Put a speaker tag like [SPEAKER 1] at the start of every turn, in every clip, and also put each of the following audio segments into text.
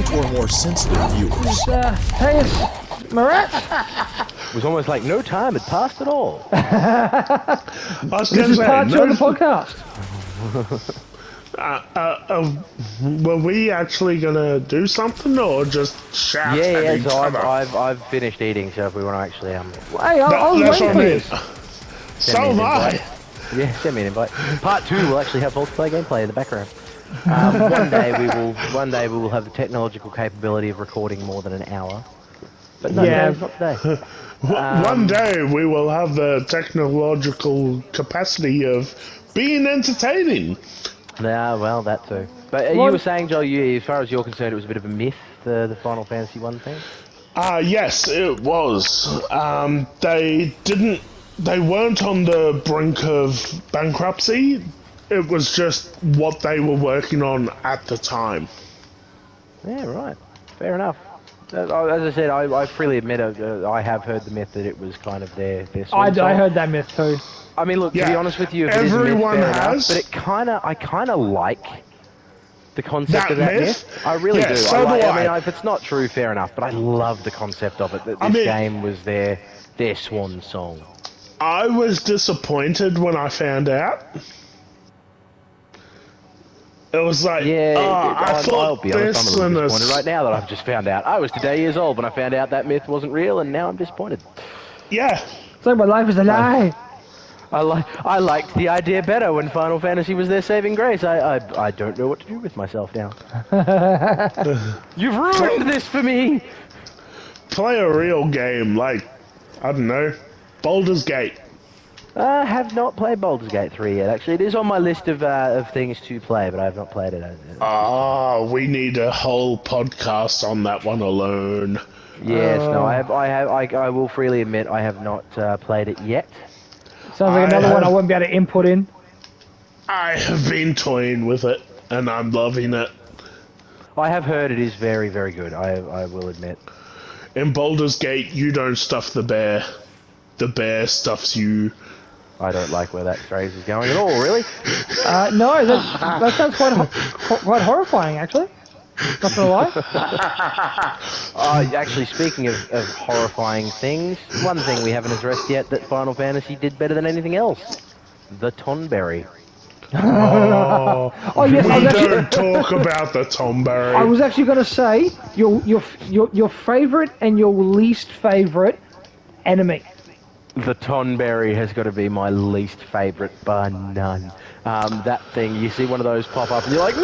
[SPEAKER 1] for more sensitive viewers.
[SPEAKER 2] Hey, it's Marat.
[SPEAKER 3] It was almost like no time had passed at all.
[SPEAKER 4] I was
[SPEAKER 2] This
[SPEAKER 4] going to
[SPEAKER 2] is
[SPEAKER 4] say,
[SPEAKER 2] part 2 of the podcast.
[SPEAKER 4] were we actually going to do something or just shout at
[SPEAKER 3] Yeah,
[SPEAKER 4] each
[SPEAKER 3] so
[SPEAKER 4] other?
[SPEAKER 3] I've finished eating, so if we want to actually
[SPEAKER 2] Hey, I was
[SPEAKER 4] That's
[SPEAKER 2] waiting
[SPEAKER 4] what I
[SPEAKER 2] for
[SPEAKER 4] mean.
[SPEAKER 2] this.
[SPEAKER 4] So am I.
[SPEAKER 3] Yeah, send me an invite. Part 2 will actually have multiplayer gameplay in the background. One day we will have the technological capability of recording more than an hour. But no,
[SPEAKER 2] Yeah.
[SPEAKER 3] not today.
[SPEAKER 4] One day we will have the technological capacity of being entertaining.
[SPEAKER 3] Yeah, well, that too. But you
[SPEAKER 2] What?
[SPEAKER 3] were saying, Joel, as far as you're concerned, it was a bit of a myth, the Final Fantasy 1 thing?
[SPEAKER 4] Yes, it was. They weren't on the brink of bankruptcy. It was just what they were working on at the time.
[SPEAKER 3] Yeah, right. Fair enough. As I said, I freely admit I have heard the myth that it was kind of their
[SPEAKER 2] I
[SPEAKER 3] swan song.
[SPEAKER 2] heard that myth too.
[SPEAKER 3] I mean, look, to
[SPEAKER 4] Yeah,
[SPEAKER 3] be honest with you, if it is a myth,
[SPEAKER 4] everyone
[SPEAKER 3] fair
[SPEAKER 4] has.
[SPEAKER 3] enough, but I kind of like the concept
[SPEAKER 4] That
[SPEAKER 3] of that
[SPEAKER 4] myth?
[SPEAKER 3] myth. I really
[SPEAKER 4] Yeah,
[SPEAKER 3] do.
[SPEAKER 4] so
[SPEAKER 3] I
[SPEAKER 4] do
[SPEAKER 3] mean,
[SPEAKER 4] I.
[SPEAKER 3] if it's not true, fair enough, but I love the concept of it, that
[SPEAKER 4] I
[SPEAKER 3] this
[SPEAKER 4] mean-
[SPEAKER 3] game was their swan song.
[SPEAKER 4] I was disappointed when I found out. It was like,
[SPEAKER 3] Yeah,
[SPEAKER 4] I
[SPEAKER 3] I'll
[SPEAKER 4] thought
[SPEAKER 3] be honest,
[SPEAKER 4] this
[SPEAKER 3] I'm a
[SPEAKER 4] and
[SPEAKER 3] little
[SPEAKER 4] this.
[SPEAKER 3] disappointed right now that I've just found out. I was today years old when I found out that myth wasn't real, and now I'm disappointed.
[SPEAKER 4] Yeah,
[SPEAKER 2] It's like my life is a lie.
[SPEAKER 3] I liked the idea better when Final Fantasy was their saving grace. I don't know what to do with myself now. You've ruined this for me!
[SPEAKER 4] play a real game like, I don't know, Baldur's Gate.
[SPEAKER 3] I have not played Baldur's Gate 3 yet, actually. It is on my list of things to play, but I have not played it.
[SPEAKER 4] We need a whole podcast on that one alone.
[SPEAKER 3] Yes, no, I will freely admit I have not played it yet.
[SPEAKER 2] Sounds like another one I wouldn't be able to input in.
[SPEAKER 4] I have been toying with it, and I'm loving it.
[SPEAKER 3] I have heard it is very, very good, I will admit.
[SPEAKER 4] In Baldur's Gate, you don't stuff the bear. The bear stuffs you.
[SPEAKER 3] I don't like where that phrase is going at all, really.
[SPEAKER 2] No, that sounds quite horrifying, actually. Not gonna lie.
[SPEAKER 3] Actually, speaking of horrifying things, one thing we haven't addressed yet that Final Fantasy did better than anything else. The Tonberry.
[SPEAKER 4] Oh,
[SPEAKER 2] Oh yes,
[SPEAKER 4] we
[SPEAKER 2] I was actually,
[SPEAKER 4] don't talk about the Tomberry.
[SPEAKER 2] I was actually going to say your favorite and your least favorite enemy.
[SPEAKER 3] The Tonberry has got to be my least favourite by none. That thing, you see one of those pop up and you're like, no,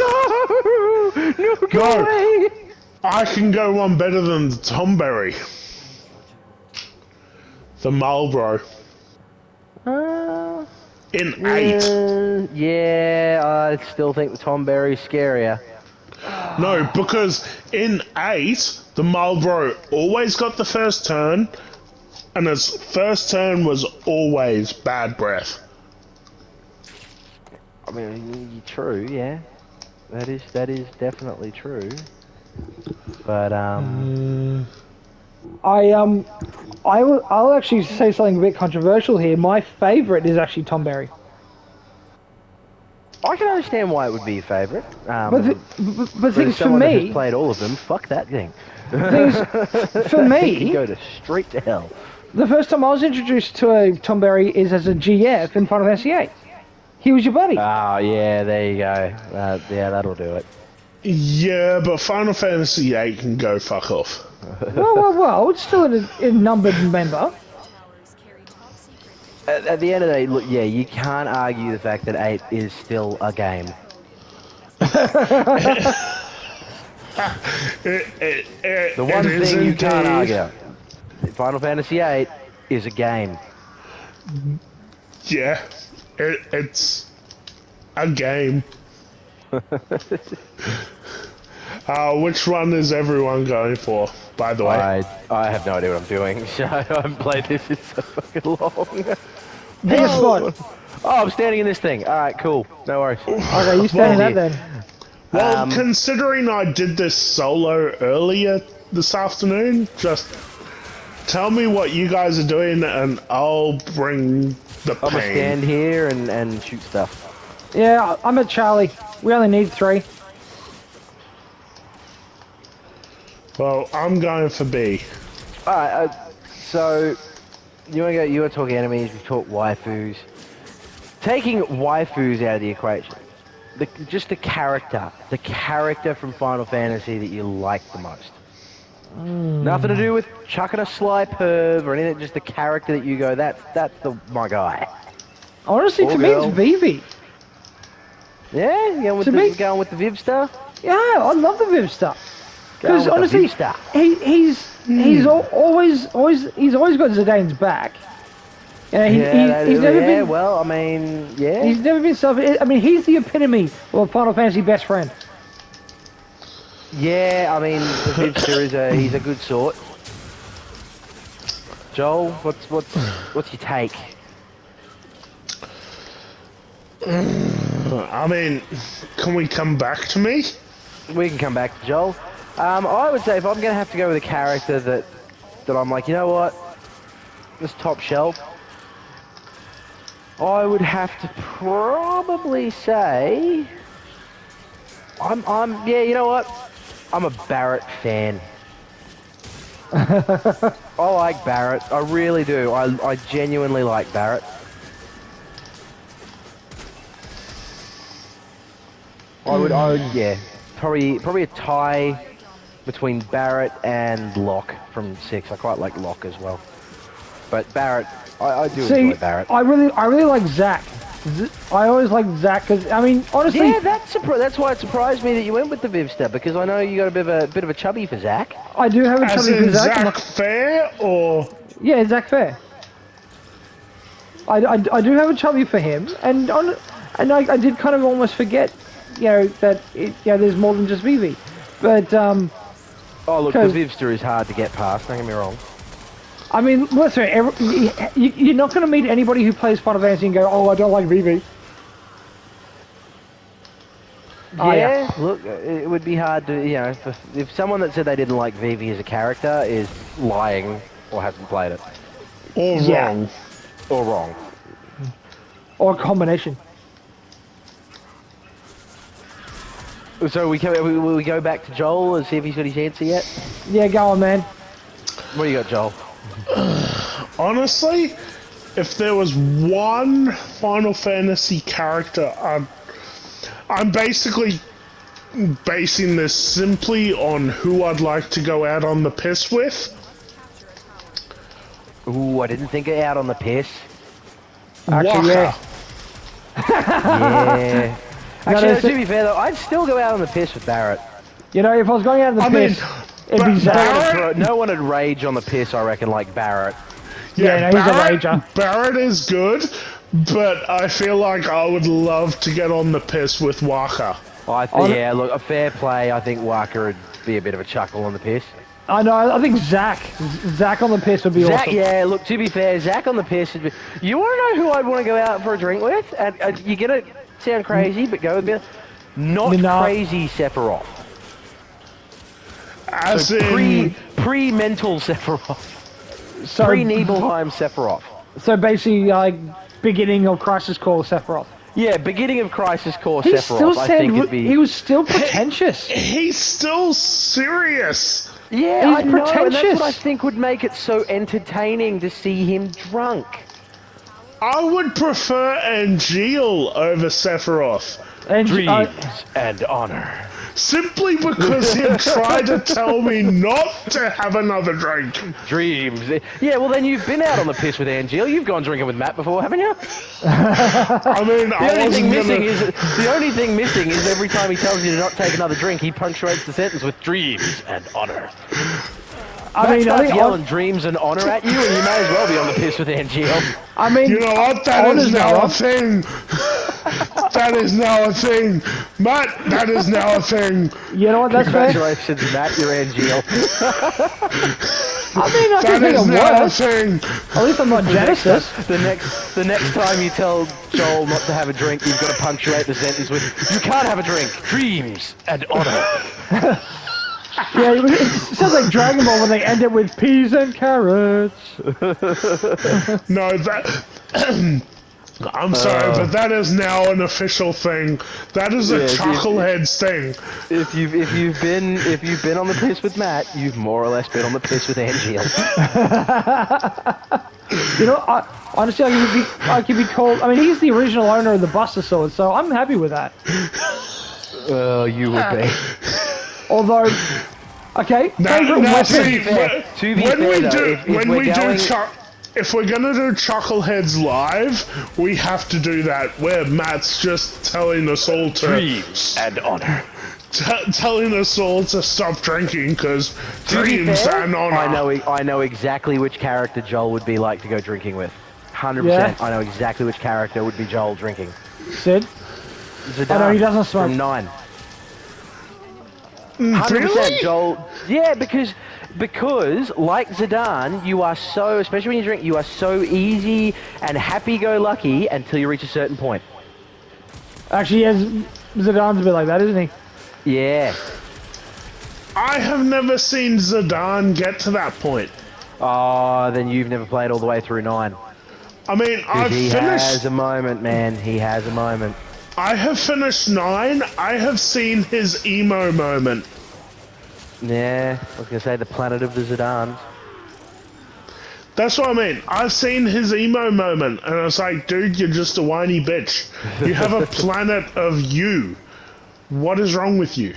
[SPEAKER 3] go
[SPEAKER 4] No.
[SPEAKER 3] away.
[SPEAKER 4] I can go one better than the Tomberry. The Marlboro. In 8.
[SPEAKER 3] Yeah, I still think the Tonberry's scarier.
[SPEAKER 4] No, because in 8, the Marlboro always got the first turn, and its first turn was always bad breath.
[SPEAKER 3] I mean, true, yeah. That is definitely true. But
[SPEAKER 2] I'll actually say something a bit controversial here. My favorite is actually Tom Berry.
[SPEAKER 3] I can understand why it would be your favourite.
[SPEAKER 2] But
[SPEAKER 3] But
[SPEAKER 2] things
[SPEAKER 3] as
[SPEAKER 2] for
[SPEAKER 3] someone that has
[SPEAKER 2] me,
[SPEAKER 3] played all of them, fuck that thing.
[SPEAKER 2] things for
[SPEAKER 3] You
[SPEAKER 2] me,
[SPEAKER 3] go to straight to hell.
[SPEAKER 2] the first time I was introduced to a Tom Berry is as a GF in Final Fantasy VIII. He was your buddy.
[SPEAKER 3] Oh, yeah, there you go. Yeah, that'll do it.
[SPEAKER 4] Yeah, but Final Fantasy VIII can go fuck off.
[SPEAKER 2] Well, it's still a numbered member.
[SPEAKER 3] At the end of the day, look, yeah, you can't argue the fact that 8 is still a game. The one thing you can't argue, Final Fantasy 8 is a game.
[SPEAKER 4] Yeah, it's a game. Which one is everyone going for, by the way?
[SPEAKER 3] I have no idea what I'm doing. I haven't played this in so fucking long.
[SPEAKER 2] Pick a spot.
[SPEAKER 3] Oh, I'm standing in this thing. Alright, cool. No worries.
[SPEAKER 2] Okay, you stand in that then.
[SPEAKER 4] Well, considering I did this solo earlier this afternoon, just tell me what you guys are doing and I'll bring the
[SPEAKER 3] I'm gonna
[SPEAKER 4] pain.
[SPEAKER 3] stand here and shoot stuff.
[SPEAKER 2] Yeah, I'm at Charlie. We only need 3.
[SPEAKER 4] Well, I'm going for B.
[SPEAKER 3] Alright, so you want to go? You want to talk enemies? We talk waifus. Taking waifus out of the equation, just the character from Final Fantasy that you like the most. Nothing to do with chucking a sly perv or anything. Just the character that you go. That's my guy.
[SPEAKER 2] Honestly,
[SPEAKER 3] Or
[SPEAKER 2] to me,
[SPEAKER 3] girl.
[SPEAKER 2] it's Vivi.
[SPEAKER 3] Yeah, you going with
[SPEAKER 2] To me-
[SPEAKER 3] going with the Viv star?
[SPEAKER 2] Yeah, I love the Viv stuff.
[SPEAKER 3] Going
[SPEAKER 2] Because
[SPEAKER 3] with the
[SPEAKER 2] honestly,
[SPEAKER 3] Viv star.
[SPEAKER 2] always got Zidane's back. You know, he's never been.
[SPEAKER 3] Well, I mean, yeah.
[SPEAKER 2] He's never been selfish. I mean, he's the epitome of a Final Fantasy best friend.
[SPEAKER 3] Yeah, I mean, the Vivster he's a good sort. Joel, what's your take?
[SPEAKER 4] I mean, can we come back to me?
[SPEAKER 3] We can come back to Joel. I would say if I'm gonna have to go with a character that I'm like, you know what, this top shelf, I would have to probably say yeah, you know what? I'm a Barrett fan. I like Barrett. I really do. I genuinely like Barrett. I would, yeah. Probably a tie between Barrett and Locke from 6. I quite like Locke as well. But Barrett, I do enjoy Barrett.
[SPEAKER 2] I really like Zack. I always like Zack because I mean, honestly,
[SPEAKER 3] Yeah, that's why it surprised me that you went with the Vivster, because I know you got a bit of a chubby for Zack.
[SPEAKER 2] I do have a
[SPEAKER 4] As
[SPEAKER 2] chubby
[SPEAKER 4] in
[SPEAKER 2] for Zack.
[SPEAKER 4] Zach Fair or...
[SPEAKER 2] Yeah, Zack Fair. I do have a chubby for him, and I did kind of almost forget, you know, that there's more than just Vivi, but
[SPEAKER 3] Oh look, the
[SPEAKER 2] 'cause-
[SPEAKER 3] Vivster is hard to get past. Don't get me wrong.
[SPEAKER 2] I mean, listen, you're not going to meet anybody who plays Final Fantasy and go, oh, I don't like Vivi. Oh,
[SPEAKER 3] Yeah, look, it would be hard to, you know, if someone that said they didn't like Vivi as a character is lying or hasn't played it.
[SPEAKER 4] Or
[SPEAKER 2] Yeah.
[SPEAKER 4] wrong.
[SPEAKER 3] Or wrong.
[SPEAKER 2] Or a combination.
[SPEAKER 3] So we go back to Joel and see if he's got his answer yet?
[SPEAKER 2] Yeah, go on, man.
[SPEAKER 3] What do you got, Joel?
[SPEAKER 4] Honestly, if there was one Final Fantasy character, I'm basically basing this simply on who I'd like to go out on the piss with.
[SPEAKER 3] Ooh, I didn't think it out on the piss.
[SPEAKER 2] Actually,
[SPEAKER 4] Waka.
[SPEAKER 3] Yeah. Actually,
[SPEAKER 2] that's
[SPEAKER 3] to
[SPEAKER 2] it.
[SPEAKER 3] be fair though, I'd still go out on the piss with Barrett.
[SPEAKER 2] You know, if I was going out in the
[SPEAKER 4] I mean,
[SPEAKER 2] piss, it'd be
[SPEAKER 4] but
[SPEAKER 2] Zack.
[SPEAKER 4] Barrett-
[SPEAKER 3] No one would rage on the piss, I reckon, like Barrett.
[SPEAKER 2] Yeah, no, he's a rager.
[SPEAKER 4] Barrett is good, but I feel like I would love to get on the piss with Waka.
[SPEAKER 3] Yeah, look, a fair play. I think Walker would be a bit of a chuckle on the piss.
[SPEAKER 2] I know, I think Zack on the piss would be
[SPEAKER 3] Zach,
[SPEAKER 2] awesome.
[SPEAKER 3] yeah, look, to be fair, Zach on the piss would be... You want to know who I'd want to go out for a drink with? You're going to sound crazy, but go with me. Not
[SPEAKER 2] Minaj.
[SPEAKER 3] crazy Sephiroth.
[SPEAKER 4] As
[SPEAKER 3] So
[SPEAKER 4] in...
[SPEAKER 3] pre-mental Sephiroth.
[SPEAKER 2] So,
[SPEAKER 3] Pre-Nibelheim Sephiroth.
[SPEAKER 2] so basically, like, beginning of Crisis Core Sephiroth.
[SPEAKER 3] Yeah, beginning of Crisis Core
[SPEAKER 2] He
[SPEAKER 3] Sephiroth,
[SPEAKER 2] still
[SPEAKER 3] I
[SPEAKER 2] said
[SPEAKER 3] think it'd be...
[SPEAKER 2] he was still pretentious.
[SPEAKER 4] He's still serious.
[SPEAKER 3] Yeah,
[SPEAKER 2] He's
[SPEAKER 3] I know, and that's
[SPEAKER 2] pretentious.
[SPEAKER 3] what I think would make it so entertaining to see him drunk.
[SPEAKER 4] I would prefer Angeal over Sephiroth.
[SPEAKER 2] And
[SPEAKER 3] and honor.
[SPEAKER 4] Simply because he tried to tell me not to have another drink.
[SPEAKER 3] Dreams. Yeah, well then you've been out on the piss with Angel. You've gone drinking with Matt before, haven't you?
[SPEAKER 4] I mean,
[SPEAKER 3] The only thing missing is every time he tells you to not take another drink, he punctuates the sentence with dreams and honor.
[SPEAKER 2] I mean, I
[SPEAKER 3] Starts
[SPEAKER 2] think
[SPEAKER 3] yelling dreams and honor at you, and you may as well be on the piss with Angel.
[SPEAKER 2] I mean,
[SPEAKER 4] You know what? That
[SPEAKER 2] Honor's
[SPEAKER 4] is now
[SPEAKER 2] now
[SPEAKER 4] a
[SPEAKER 2] up.
[SPEAKER 4] thing. That is now a thing. Matt, that is now a thing.
[SPEAKER 2] you know what? That's fair.
[SPEAKER 3] Congratulations, Matt, you're Angel.
[SPEAKER 2] I mean, I
[SPEAKER 4] That
[SPEAKER 2] can
[SPEAKER 4] is
[SPEAKER 2] think
[SPEAKER 4] now
[SPEAKER 2] of
[SPEAKER 4] a
[SPEAKER 2] worse.
[SPEAKER 4] thing.
[SPEAKER 2] At least I'm not Genesis.
[SPEAKER 3] The next time you tell Joel not to have a drink, you've got to punctuate the sentence with, you can't have a drink, dreams and honor.
[SPEAKER 2] Yeah, it sounds like Dragon Ball when they end it with peas and carrots.
[SPEAKER 4] No, that I'm sorry, but that is now an official thing. That is a
[SPEAKER 3] Yeah,
[SPEAKER 4] chuckleheads thing.
[SPEAKER 3] If you've been on the piss with Matt, you've more or less been on the piss with Angeal.
[SPEAKER 2] You know, honestly, I could be called. I mean, he's the original owner of the Buster Sword, so I'm happy with that.
[SPEAKER 3] Oh, you would be.
[SPEAKER 2] Although, okay, favorite
[SPEAKER 4] Now,
[SPEAKER 2] weapon.
[SPEAKER 4] see,
[SPEAKER 3] To be
[SPEAKER 4] when
[SPEAKER 3] fair,
[SPEAKER 4] we
[SPEAKER 3] though,
[SPEAKER 4] do,
[SPEAKER 3] if
[SPEAKER 4] when
[SPEAKER 3] we're
[SPEAKER 4] we
[SPEAKER 3] going-
[SPEAKER 4] do, if we're gonna do Chuckleheads live, we have to do that where Matt's just telling us all to
[SPEAKER 3] Dreams and honor.
[SPEAKER 4] telling us all to stop drinking because
[SPEAKER 3] To be
[SPEAKER 4] dreams
[SPEAKER 3] fair,
[SPEAKER 4] and honor.
[SPEAKER 3] I know exactly which character Joel would be like to go drinking with. 100%.
[SPEAKER 2] Yeah?
[SPEAKER 3] I know exactly which character would be Joel drinking.
[SPEAKER 2] Sid.
[SPEAKER 3] Zidane.
[SPEAKER 2] Oh, no, he doesn't smoke.
[SPEAKER 3] From 9. 100%
[SPEAKER 4] Really?
[SPEAKER 3] Joel. Yeah, because like Zidane, you are so, especially when you drink, you are so easy and happy-go-lucky until you reach a certain point.
[SPEAKER 2] Actually, yes, Zidane's a bit like that, isn't he?
[SPEAKER 3] Yeah.
[SPEAKER 4] I have never seen Zidane get to that point.
[SPEAKER 3] Oh, then you've never played all the way through 9.
[SPEAKER 4] I mean,
[SPEAKER 3] 'Cause
[SPEAKER 4] I've
[SPEAKER 3] he
[SPEAKER 4] finished.
[SPEAKER 3] has a moment, man. He has a moment.
[SPEAKER 4] I have finished 9. I have seen his emo moment.
[SPEAKER 3] Yeah, I was gonna say the planet of the Zidanes.
[SPEAKER 4] That's what I mean. I've seen his emo moment, and I was like, dude, you're just a whiny bitch. You have a planet of you. What is wrong with you?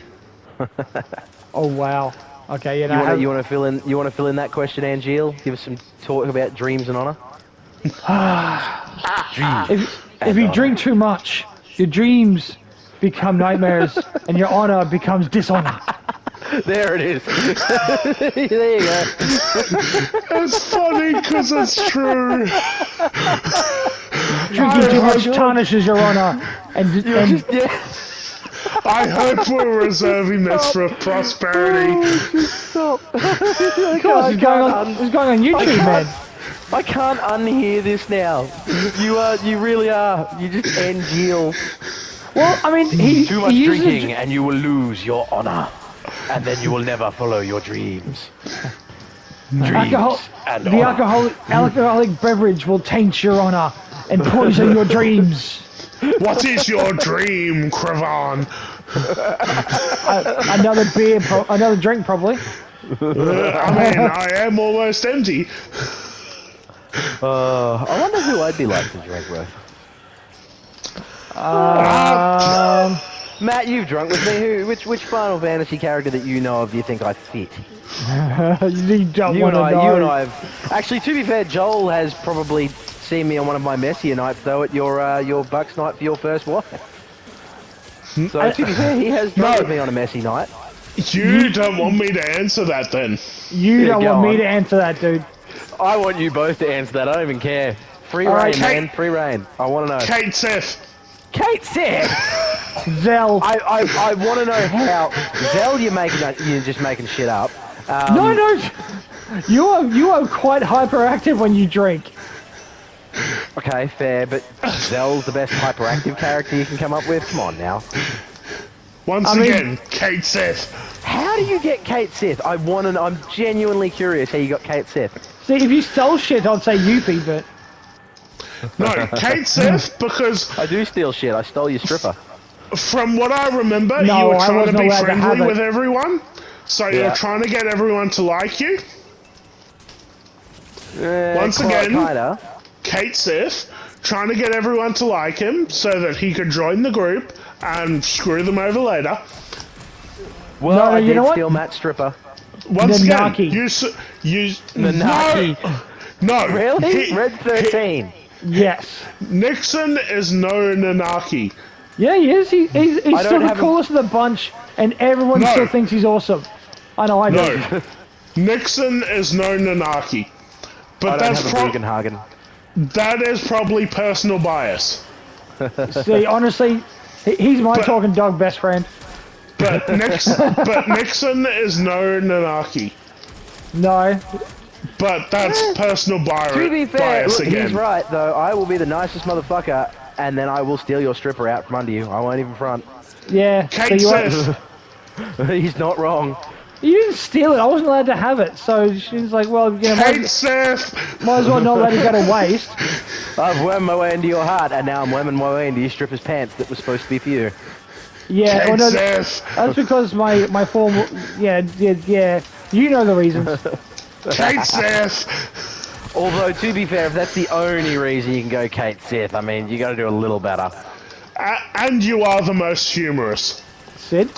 [SPEAKER 2] Oh wow. Okay, you know.
[SPEAKER 3] You want to fill in that question, Angeal? Give us some talk about dreams and honor.
[SPEAKER 2] If you drink too much, your dreams become nightmares, and your honor becomes dishonor.
[SPEAKER 3] There it is. There you go.
[SPEAKER 4] It's funny because it's true.
[SPEAKER 2] Drinking too much tarnishes your honor, and
[SPEAKER 3] Yeah.
[SPEAKER 4] I hope we're reserving this for prosperity.
[SPEAKER 3] Stop.
[SPEAKER 2] of course, it's going on YouTube, man.
[SPEAKER 3] I can't unhear this now. You really are. You just Angeal.
[SPEAKER 2] Well, I mean, he
[SPEAKER 3] Too much
[SPEAKER 2] he uses
[SPEAKER 3] drinking and you will lose your honor. And then you will never follow your dreams.
[SPEAKER 2] alcohol.
[SPEAKER 3] and
[SPEAKER 2] The
[SPEAKER 3] honor.
[SPEAKER 2] alcoholic beverage will taint your honor and poison your dreams.
[SPEAKER 4] What is your dream, Cravan?
[SPEAKER 2] Another beer, another drink, probably.
[SPEAKER 4] I mean, I am almost empty.
[SPEAKER 3] I wonder who I'd be like to drink with. Matt, you've drunk with me. Which Final Fantasy character that you know of do you think I fit?
[SPEAKER 2] You don't
[SPEAKER 3] You
[SPEAKER 2] want
[SPEAKER 3] and
[SPEAKER 2] to know.
[SPEAKER 3] you and I have. Actually, to be fair, Joel has probably seen me on one of my messier nights, though, at your Bucks night for your first wife. So to be fair, he has drunk
[SPEAKER 4] No.
[SPEAKER 3] with me on a messy night.
[SPEAKER 4] You don't want me to answer that then.
[SPEAKER 2] You
[SPEAKER 3] Yeah,
[SPEAKER 2] don't
[SPEAKER 3] go
[SPEAKER 2] want me
[SPEAKER 3] on.
[SPEAKER 2] to answer that, dude.
[SPEAKER 3] I want you both to answer that. I don't even care. Free
[SPEAKER 2] All
[SPEAKER 3] reign,
[SPEAKER 2] right,
[SPEAKER 3] man. Free reign. I want to know.
[SPEAKER 4] Kate Seth.
[SPEAKER 3] Kate said.
[SPEAKER 2] Zell.
[SPEAKER 3] I want to know how. Zell, you're just making shit up.
[SPEAKER 2] No. You are quite hyperactive when you drink.
[SPEAKER 3] Okay, fair, but Zell's the best hyperactive character you can come up with. Come on now.
[SPEAKER 4] Once
[SPEAKER 2] I mean-
[SPEAKER 4] again, Kate Seth.
[SPEAKER 3] How do you get Kate Sith? I'm genuinely curious how you got Kate Sith.
[SPEAKER 2] See, if you stole shit, I'd say Yuppie, but
[SPEAKER 4] No, Kate Seth, because
[SPEAKER 3] I do steal shit. I stole your stripper.
[SPEAKER 4] from what I remember,
[SPEAKER 2] No,
[SPEAKER 4] you were
[SPEAKER 2] I
[SPEAKER 4] trying to
[SPEAKER 2] wasn't
[SPEAKER 4] be
[SPEAKER 2] allowed to have
[SPEAKER 4] friendly
[SPEAKER 2] it.
[SPEAKER 4] with everyone. So
[SPEAKER 3] Yeah.
[SPEAKER 4] you're trying to get everyone to like you. Once again-
[SPEAKER 3] kinda.
[SPEAKER 4] Kate Seth, trying to get everyone to like him so that he could join the group and screw them over later.
[SPEAKER 3] Well,
[SPEAKER 2] No,
[SPEAKER 3] I
[SPEAKER 2] you
[SPEAKER 3] did
[SPEAKER 2] know what?
[SPEAKER 3] steal Matt's stripper.
[SPEAKER 4] Once
[SPEAKER 2] Nanaki.
[SPEAKER 4] again, you
[SPEAKER 3] Nanaki.
[SPEAKER 4] No,
[SPEAKER 3] Really?
[SPEAKER 4] he-
[SPEAKER 3] Red 13.
[SPEAKER 2] yes.
[SPEAKER 4] Nixon is no Nanaki.
[SPEAKER 2] Yeah, he is. He's
[SPEAKER 3] I
[SPEAKER 2] still
[SPEAKER 3] don't
[SPEAKER 2] the
[SPEAKER 3] have a-
[SPEAKER 2] coolest of the bunch, and everyone
[SPEAKER 4] No.
[SPEAKER 2] still thinks he's awesome. I know I do.
[SPEAKER 4] No, Nixon is no Nanaki.
[SPEAKER 3] I
[SPEAKER 4] But
[SPEAKER 3] don't
[SPEAKER 4] that's
[SPEAKER 3] have a Bugenhagen.
[SPEAKER 4] that is probably personal bias.
[SPEAKER 2] See, honestly, he's my
[SPEAKER 4] But-
[SPEAKER 2] talking dog best friend.
[SPEAKER 4] But Nixon is no Nanaki.
[SPEAKER 2] No.
[SPEAKER 4] But that's personal
[SPEAKER 3] To be fair,
[SPEAKER 4] bias
[SPEAKER 3] look,
[SPEAKER 4] again.
[SPEAKER 3] he's right, though. I will be the nicest motherfucker, and then I will steal your stripper out from under you. I won't even front.
[SPEAKER 2] Yeah.
[SPEAKER 4] Kate
[SPEAKER 2] so you are-
[SPEAKER 4] Seth,
[SPEAKER 3] He's not wrong.
[SPEAKER 2] You didn't steal it. I wasn't allowed to have it. So she's like, well, you know,
[SPEAKER 4] Kate Seth!
[SPEAKER 2] might as well not let it go to waste.
[SPEAKER 3] I've wormed my way into your heart, and now I'm worming my way into your stripper's pants that was supposed to be for you.
[SPEAKER 2] Yeah,
[SPEAKER 4] Kate
[SPEAKER 2] well, no,
[SPEAKER 4] Seth!
[SPEAKER 2] that's because my form. Yeah. You know the reasons.
[SPEAKER 4] Kate Seth!
[SPEAKER 3] Although, to be fair, if that's the only reason you can go Kate Sith, I mean, you got to do a little better.
[SPEAKER 4] And you are the most humorous.
[SPEAKER 2] Sid.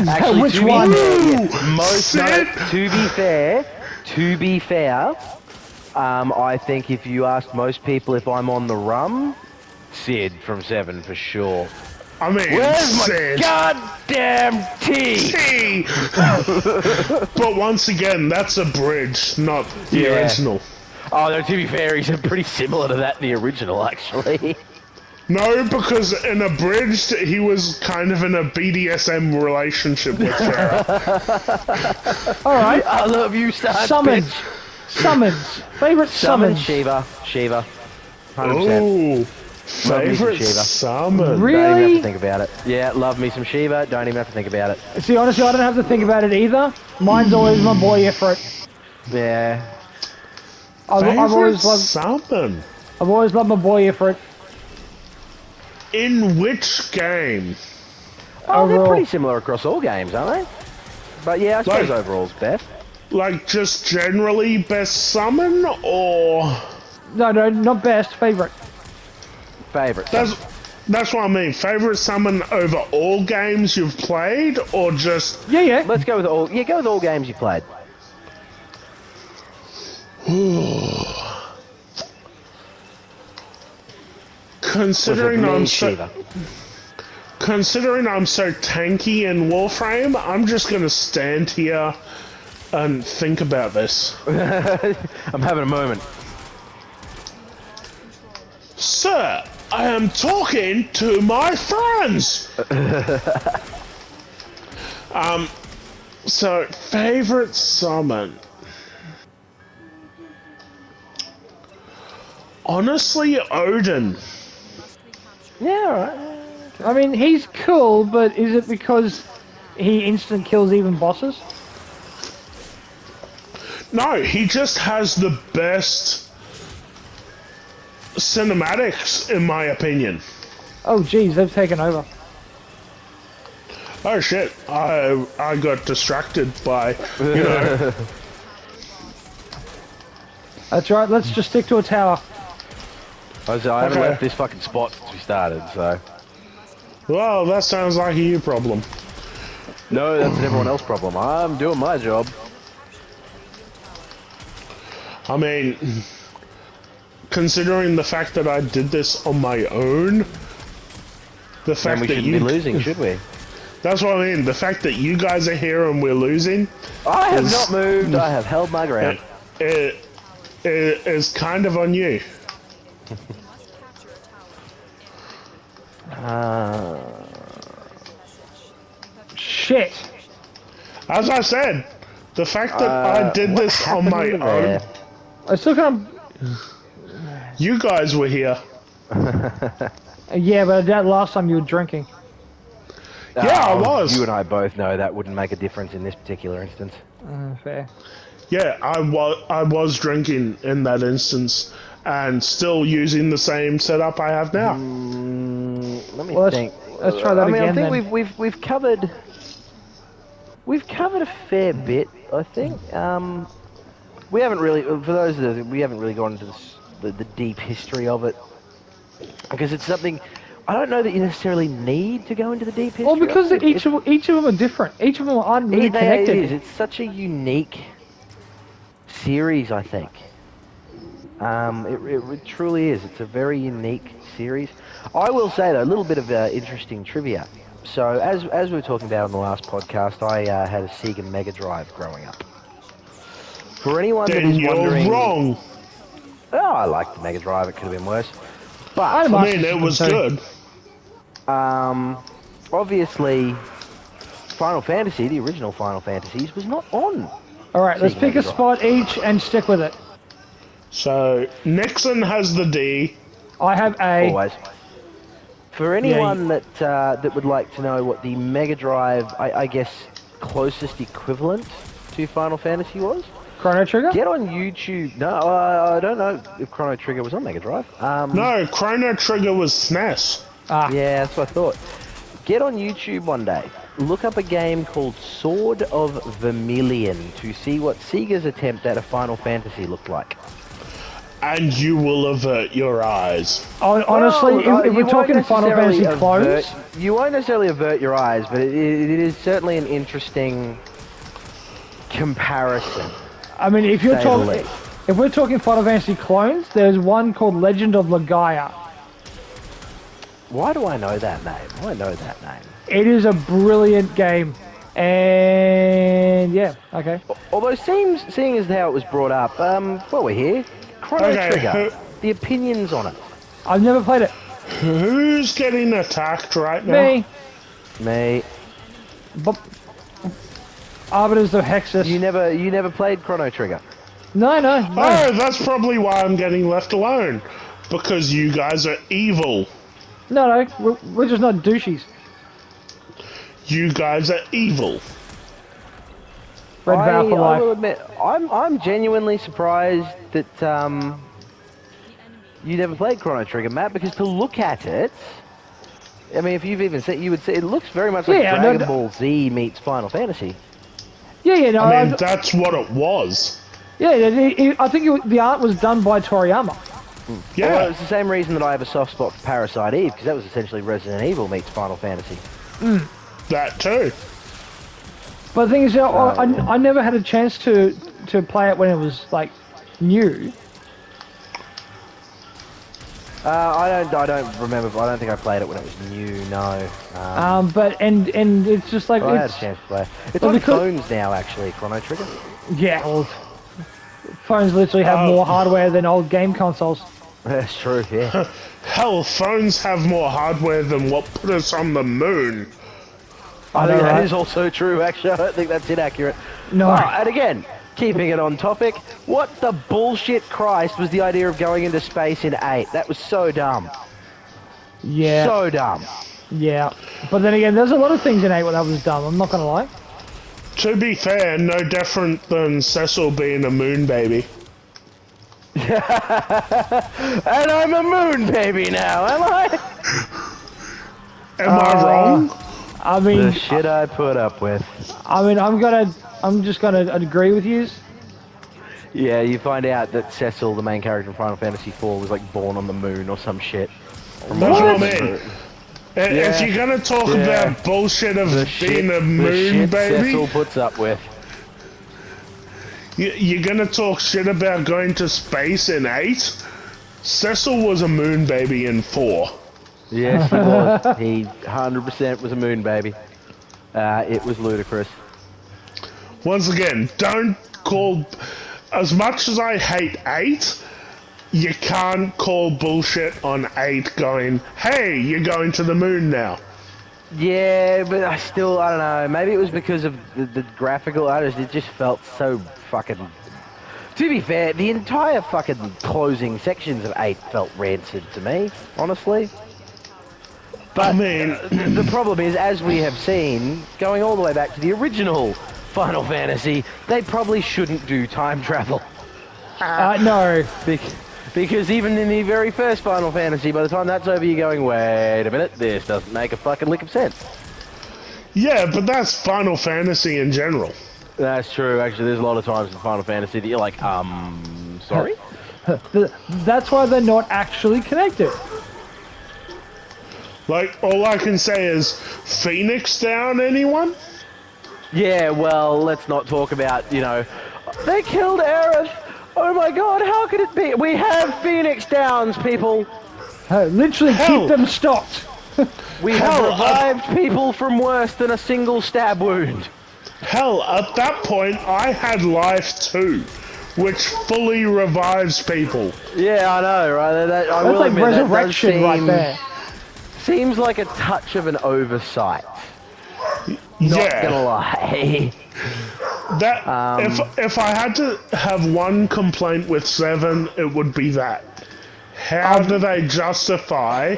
[SPEAKER 3] Actually,
[SPEAKER 2] Which
[SPEAKER 3] to be
[SPEAKER 2] one?
[SPEAKER 3] fair, yeah, most no,
[SPEAKER 4] Sid!
[SPEAKER 3] to be fair, I think if you asked most people if I'm on the rum, Sid from 7 for sure.
[SPEAKER 4] I mean,
[SPEAKER 3] Where's my
[SPEAKER 4] Sid.
[SPEAKER 3] goddamn tea?
[SPEAKER 4] Tea! But once again, that's a bridge, not the
[SPEAKER 3] Yeah.
[SPEAKER 4] original.
[SPEAKER 3] Oh, no, to be fair, he's pretty similar to that in the original, actually.
[SPEAKER 4] No, because in Abridged, he was kind of in a BDSM relationship with Farrah.
[SPEAKER 2] All right.
[SPEAKER 3] I love you, son.
[SPEAKER 2] Summons.
[SPEAKER 3] Bitch.
[SPEAKER 2] Summons. Favorite
[SPEAKER 3] Summon
[SPEAKER 2] summons.
[SPEAKER 3] Shiva. 100%.
[SPEAKER 4] Oh,
[SPEAKER 3] Love me some
[SPEAKER 4] favorite
[SPEAKER 3] Shiva.
[SPEAKER 4] summon.
[SPEAKER 3] Don't even
[SPEAKER 2] Really?
[SPEAKER 3] have to think about it. Yeah, love me some Shiva. Don't even have to think about it.
[SPEAKER 2] See, honestly, I don't have to think about it either. Mine's always my boy Ifrit.
[SPEAKER 3] Yeah.
[SPEAKER 2] I've
[SPEAKER 4] Favorite
[SPEAKER 2] always loved my boy Ifrit.
[SPEAKER 4] In which game?
[SPEAKER 3] Oh, they're
[SPEAKER 2] Overall.
[SPEAKER 3] pretty similar across all games, aren't they? But yeah, I suppose
[SPEAKER 4] Like-
[SPEAKER 3] overall's best.
[SPEAKER 4] Like, just generally best summon, or...
[SPEAKER 2] No, not best. Favorite.
[SPEAKER 3] Favorite.
[SPEAKER 4] That's what I mean. Favorite summon over all games you've played, or just...
[SPEAKER 2] Yeah.
[SPEAKER 3] Let's go with all. Yeah, go with all games you played.
[SPEAKER 4] Considering
[SPEAKER 3] Was it me,
[SPEAKER 4] I'm so...
[SPEAKER 3] Shiva?
[SPEAKER 4] Considering I'm so tanky in Warframe, I'm just gonna stand here and think about this.
[SPEAKER 3] I'm having a moment.
[SPEAKER 4] Sir, I am talking to my friends! So, favorite summon. Honestly, Odin.
[SPEAKER 3] Yeah, alright.
[SPEAKER 2] I mean, he's cool, but is it because he instant kills even bosses?
[SPEAKER 4] No, he just has the best cinematics, in my opinion.
[SPEAKER 2] Oh, geez, they've taken over.
[SPEAKER 4] Oh shit, I got distracted by, you know...
[SPEAKER 2] That's right. Let's just stick to a tower.
[SPEAKER 3] I haven't
[SPEAKER 4] Okay.
[SPEAKER 3] left this fucking spot since we started, so.
[SPEAKER 4] Well, that sounds like a you problem.
[SPEAKER 3] No, that's an everyone else problem. I'm doing my job.
[SPEAKER 4] I mean, considering the fact that I did this on my own, the
[SPEAKER 3] And
[SPEAKER 4] fact
[SPEAKER 3] we
[SPEAKER 4] that
[SPEAKER 3] shouldn't
[SPEAKER 4] you...
[SPEAKER 3] be losing, should we?
[SPEAKER 4] That's what I mean, the fact that you guys are here and we're losing,
[SPEAKER 3] I have not moved. I have held my ground.
[SPEAKER 4] it is kind of on you.
[SPEAKER 2] Shit.
[SPEAKER 4] As I said, the fact that I did this on my
[SPEAKER 3] happened
[SPEAKER 4] own,
[SPEAKER 3] there?
[SPEAKER 2] I still can't.
[SPEAKER 4] you guys were here.
[SPEAKER 2] Yeah, but that last time you were drinking.
[SPEAKER 4] Yeah, I
[SPEAKER 3] Oh,
[SPEAKER 4] was.
[SPEAKER 3] You and I both know that wouldn't make a difference in this particular instance.
[SPEAKER 2] Fair.
[SPEAKER 4] Yeah, I was drinking in that instance and still using the same setup I have now.
[SPEAKER 3] Let me
[SPEAKER 2] Well,
[SPEAKER 3] think.
[SPEAKER 2] let's try that
[SPEAKER 3] I mean,
[SPEAKER 2] again
[SPEAKER 3] I think
[SPEAKER 2] then.
[SPEAKER 3] we've covered a fair bit. I think we haven't really, for those that we haven't really gone into the deep history of it, because it's something I don't know that you necessarily need to go into the deep history.
[SPEAKER 2] Well, because
[SPEAKER 3] of it.
[SPEAKER 2] each of them are different. Each of them aren't really
[SPEAKER 3] It
[SPEAKER 2] connected.
[SPEAKER 3] is. It's such a unique series, I think. It truly is. It's a very unique series. I will say, though, a little bit of interesting trivia. So, as we were talking about in the last podcast, I had a Sega Mega Drive growing up. For anyone that
[SPEAKER 4] Then
[SPEAKER 3] is
[SPEAKER 4] you're
[SPEAKER 3] wondering...
[SPEAKER 4] wrong.
[SPEAKER 3] Oh, I liked the Mega Drive. It could have been worse. But,
[SPEAKER 2] I
[SPEAKER 4] I mean, it was good.
[SPEAKER 3] obviously, Final Fantasy, the original Final Fantasies, was not on.
[SPEAKER 2] All right, let's
[SPEAKER 3] Sega
[SPEAKER 2] pick a
[SPEAKER 3] Mega Drive.
[SPEAKER 2] spot each and stick with it.
[SPEAKER 4] So, Nixon has the D.
[SPEAKER 2] I have A.
[SPEAKER 3] Always. For anyone that would like to know what the Mega Drive, I guess, closest equivalent to Final Fantasy was.
[SPEAKER 2] Chrono Trigger?
[SPEAKER 3] Get on YouTube. No, I don't know if Chrono Trigger was on Mega Drive.
[SPEAKER 4] No, Chrono Trigger was SNES.
[SPEAKER 2] Ah,
[SPEAKER 3] Yeah, that's what I thought. Get on YouTube one day. Look up a game called Sword of Vermilion to see what Sega's attempt at a Final Fantasy looked like.
[SPEAKER 4] And you will avert your eyes.
[SPEAKER 2] honestly,
[SPEAKER 3] Well,
[SPEAKER 2] if
[SPEAKER 3] you
[SPEAKER 2] we're
[SPEAKER 3] won't
[SPEAKER 2] talking Final
[SPEAKER 3] necessarily
[SPEAKER 2] Fantasy clones,
[SPEAKER 3] you won't necessarily avert your eyes, but it is certainly an interesting comparison.
[SPEAKER 2] I mean, if you're
[SPEAKER 3] Say the
[SPEAKER 2] talking,
[SPEAKER 3] least.
[SPEAKER 2] if we're talking Final Fantasy clones, there's one called Legend of Legaia.
[SPEAKER 3] Why do I know that name? I know that name.
[SPEAKER 2] It is a brilliant game, and yeah, okay.
[SPEAKER 3] Although seeing as how it was brought up, while we're here, Chrono
[SPEAKER 4] Okay,
[SPEAKER 3] Trigger, the opinions on it.
[SPEAKER 2] I've never played it.
[SPEAKER 4] Who's getting attacked right now?
[SPEAKER 2] Me,
[SPEAKER 3] Me,
[SPEAKER 2] but Arbiters of Hexus.
[SPEAKER 3] you never played Chrono Trigger.
[SPEAKER 2] No.
[SPEAKER 4] Oh, that's probably why I'm getting left alone. Because you guys are evil.
[SPEAKER 2] No, we're just not douchies.
[SPEAKER 4] You guys are evil.
[SPEAKER 2] Red
[SPEAKER 3] I
[SPEAKER 2] Vow for life.
[SPEAKER 3] will admit, I'm genuinely surprised that you never played Chrono Trigger, Matt, because to look at it, I mean, if you've even seen, you would see it looks very much like
[SPEAKER 2] Yeah,
[SPEAKER 3] Dragon
[SPEAKER 2] no,
[SPEAKER 3] Ball Z meets Final Fantasy.
[SPEAKER 2] Yeah, no,
[SPEAKER 4] I mean, that's what it was.
[SPEAKER 2] I think the art was done by Toriyama.
[SPEAKER 4] Yeah.
[SPEAKER 3] Well, it's the same reason that I have a soft spot for Parasite Eve, because that was essentially Resident Evil meets Final Fantasy.
[SPEAKER 4] That too.
[SPEAKER 2] But the thing is, I never had a chance to play it when it was like new.
[SPEAKER 3] I don't remember. I don't think I played it when it was new. No.
[SPEAKER 2] But and it's just like
[SPEAKER 3] I had a
[SPEAKER 2] it's
[SPEAKER 3] chance to play. It's
[SPEAKER 2] well,
[SPEAKER 3] on
[SPEAKER 2] because-
[SPEAKER 3] phones now, actually. Chrono Trigger.
[SPEAKER 2] yeah. Well, phones literally have more hardware than old game consoles.
[SPEAKER 3] That's true. Yeah.
[SPEAKER 4] Hell, phones have more hardware than what put us on the moon.
[SPEAKER 3] I
[SPEAKER 2] know,
[SPEAKER 3] think that
[SPEAKER 2] right?
[SPEAKER 3] is also true. Actually, I don't think that's inaccurate.
[SPEAKER 2] No.
[SPEAKER 3] Oh, and again, keeping it on topic, what the bullshit Christ was the idea of going into space in 8? That was so dumb.
[SPEAKER 2] Yeah.
[SPEAKER 3] So dumb.
[SPEAKER 2] Yeah. But then again, there's a lot of things in 8 where that was dumb. I'm not gonna lie.
[SPEAKER 4] To be fair, no different than Cecil being a moon baby.
[SPEAKER 3] And I'm a moon baby now, am I?
[SPEAKER 4] Am I wrong?
[SPEAKER 2] I
[SPEAKER 3] The
[SPEAKER 2] mean,
[SPEAKER 3] shit I put up with.
[SPEAKER 2] I'm just gonna agree with you.
[SPEAKER 3] Yeah, you find out that Cecil, the main character in Final Fantasy IV, was like born on the moon or some shit.
[SPEAKER 4] That's what I mean. If you're gonna talk
[SPEAKER 3] Yeah.
[SPEAKER 4] about bullshit of
[SPEAKER 3] The
[SPEAKER 4] being a
[SPEAKER 3] the
[SPEAKER 4] moon
[SPEAKER 3] shit
[SPEAKER 4] baby,
[SPEAKER 3] Cecil puts up with.
[SPEAKER 4] you're gonna talk shit about going to space in 8? Cecil was a moon baby in 4.
[SPEAKER 3] Yes, he was. He 100% was a moon baby. It was ludicrous.
[SPEAKER 4] Once again, don't call... As much as I hate 8, you can't call bullshit on 8 going, hey, you're going to the moon now.
[SPEAKER 3] Yeah, but I don't know. Maybe it was because of the graphical artist. It just felt so fucking... To be fair, the entire fucking closing sections of 8 felt rancid to me, honestly. But
[SPEAKER 4] I mean,
[SPEAKER 3] the problem is, as we have seen, going all the way back to the original Final Fantasy, they probably shouldn't do time travel.
[SPEAKER 2] No.
[SPEAKER 3] Because even in the very first Final Fantasy, by the time that's over, you're going, wait a minute, this doesn't make a fucking lick of sense.
[SPEAKER 4] yeah, but that's Final Fantasy in general.
[SPEAKER 3] That's true, actually. There's a lot of times in Final Fantasy that you're like, sorry?
[SPEAKER 2] That's why they're not actually connected.
[SPEAKER 4] Like, all I can say is, Phoenix down, anyone?
[SPEAKER 3] Yeah, well, let's not talk about, they killed Aerith. Oh my god, how could it be? We have Phoenix Downs, people.
[SPEAKER 2] Literally
[SPEAKER 4] Hell.
[SPEAKER 2] keep them stocked.
[SPEAKER 3] We have revived people from worse than a single stab wound.
[SPEAKER 4] Hell, at that point, I had Life 2, which fully revives people.
[SPEAKER 3] Yeah, I know, right? I
[SPEAKER 2] That's
[SPEAKER 3] will
[SPEAKER 2] like
[SPEAKER 3] admit, that does
[SPEAKER 2] resurrection right
[SPEAKER 3] seem-
[SPEAKER 2] there.
[SPEAKER 3] Seems like a touch of an oversight. Not
[SPEAKER 4] Yeah.
[SPEAKER 3] gonna lie.
[SPEAKER 4] That if I had to have one complaint with 7, it would be that. How do they justify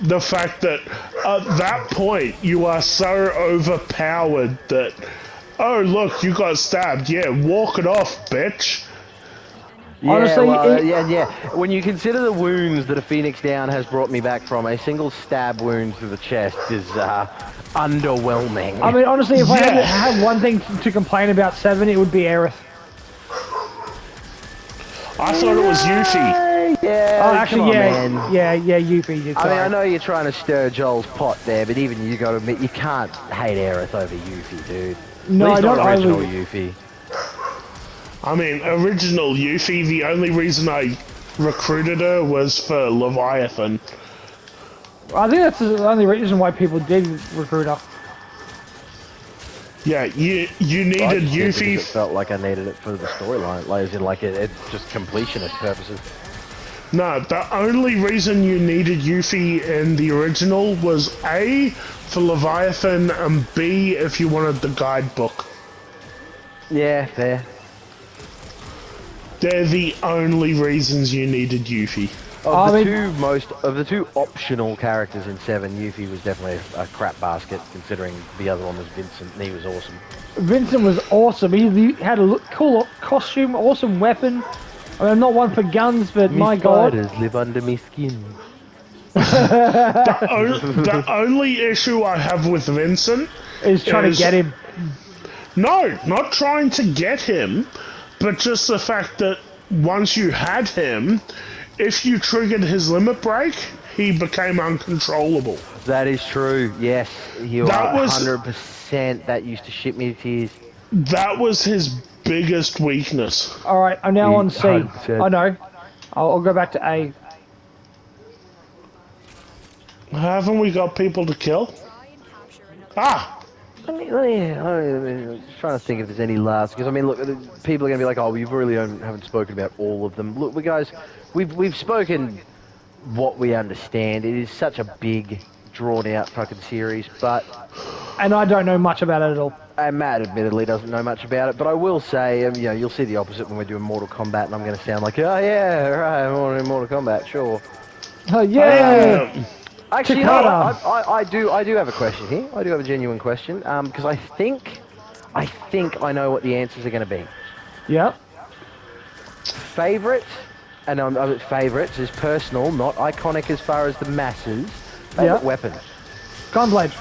[SPEAKER 4] the fact that at that point you are so overpowered that oh look, you got stabbed. Yeah, walk it off, bitch.
[SPEAKER 3] Yeah,
[SPEAKER 2] Honestly,
[SPEAKER 3] well, yeah. When you consider the wounds that a Phoenix Down has brought me back from, a single stab wound to the chest is underwhelming.
[SPEAKER 2] I mean, honestly, if I had to
[SPEAKER 4] Yeah.
[SPEAKER 2] have one thing to complain about 7, it would be Aerith.
[SPEAKER 4] I thought it was Yuffie.
[SPEAKER 3] Yeah,
[SPEAKER 2] Oh, actually,
[SPEAKER 3] come on,
[SPEAKER 2] yeah,
[SPEAKER 3] man.
[SPEAKER 2] yeah, Yuffie. You're
[SPEAKER 3] I mean, I
[SPEAKER 2] right.
[SPEAKER 3] know you're trying to stir Joel's pot there, but even you got to admit, you can't hate Aerith over Yuffie, dude.
[SPEAKER 2] No,
[SPEAKER 3] At least
[SPEAKER 2] not
[SPEAKER 3] not original
[SPEAKER 2] over-
[SPEAKER 3] Yuffie.
[SPEAKER 4] I mean, original Yuffie, the only reason I recruited her was for Leviathan.
[SPEAKER 2] I think that's the only reason why people did recruit her.
[SPEAKER 4] Yeah, you
[SPEAKER 3] I
[SPEAKER 4] needed
[SPEAKER 3] just did because
[SPEAKER 4] Yuffie.
[SPEAKER 3] it felt like I needed it for the storyline, like, as in, like, it's just completionist purposes.
[SPEAKER 4] No, the only reason you needed Yuffie in the original was A, for Leviathan, and B, if you wanted the guidebook.
[SPEAKER 3] Yeah, fair.
[SPEAKER 4] They're the only reasons you needed Yuffie.
[SPEAKER 3] Of
[SPEAKER 2] I
[SPEAKER 3] the
[SPEAKER 2] mean-
[SPEAKER 3] the two optional characters in 7, Yuffie was definitely a crap basket, considering the other one was Vincent, and he was awesome.
[SPEAKER 2] Vincent was awesome. He had a cool costume, awesome weapon. I mean, I'm not one for guns, but my god.
[SPEAKER 3] spiders live under me skin.
[SPEAKER 4] The only issue I have with Vincent
[SPEAKER 2] Is trying
[SPEAKER 4] is-
[SPEAKER 2] to get him.
[SPEAKER 4] No, not trying to get him, but just the fact that once you had him, if you triggered his limit break, he became uncontrollable.
[SPEAKER 3] That is true, yes. You
[SPEAKER 4] That
[SPEAKER 3] are
[SPEAKER 4] was-
[SPEAKER 3] 100%. That used to shit me to tears.
[SPEAKER 4] That was his biggest weakness.
[SPEAKER 2] Alright, I'm now on C.
[SPEAKER 3] 100%.
[SPEAKER 2] I know. I'll go back to A.
[SPEAKER 4] Haven't we got people to kill? Ah!
[SPEAKER 3] I'm just trying to think if there's any last, because I mean, look, people are going to be like, oh, we really haven't spoken about all of them. Look, guys, we've spoken what we understand. It is such a big, drawn-out fucking series, but
[SPEAKER 2] And I don't know much about it at all.
[SPEAKER 3] Matt admittedly doesn't know much about it. But I will say, you know, you'll see the opposite when we're doing Mortal Kombat, and I'm going to sound like, oh yeah, right, I'm on Mortal Kombat, sure.
[SPEAKER 2] Oh, yeah!
[SPEAKER 3] Actually,
[SPEAKER 2] Takada.
[SPEAKER 3] no, I do have a question here. I do have a genuine question, because I think I know what the answers are going to be.
[SPEAKER 2] Yep.
[SPEAKER 3] Favorite, and favorites is personal, not iconic as far as the masses. Favorite
[SPEAKER 2] Yeah.
[SPEAKER 3] weapon.
[SPEAKER 2] Gunblade.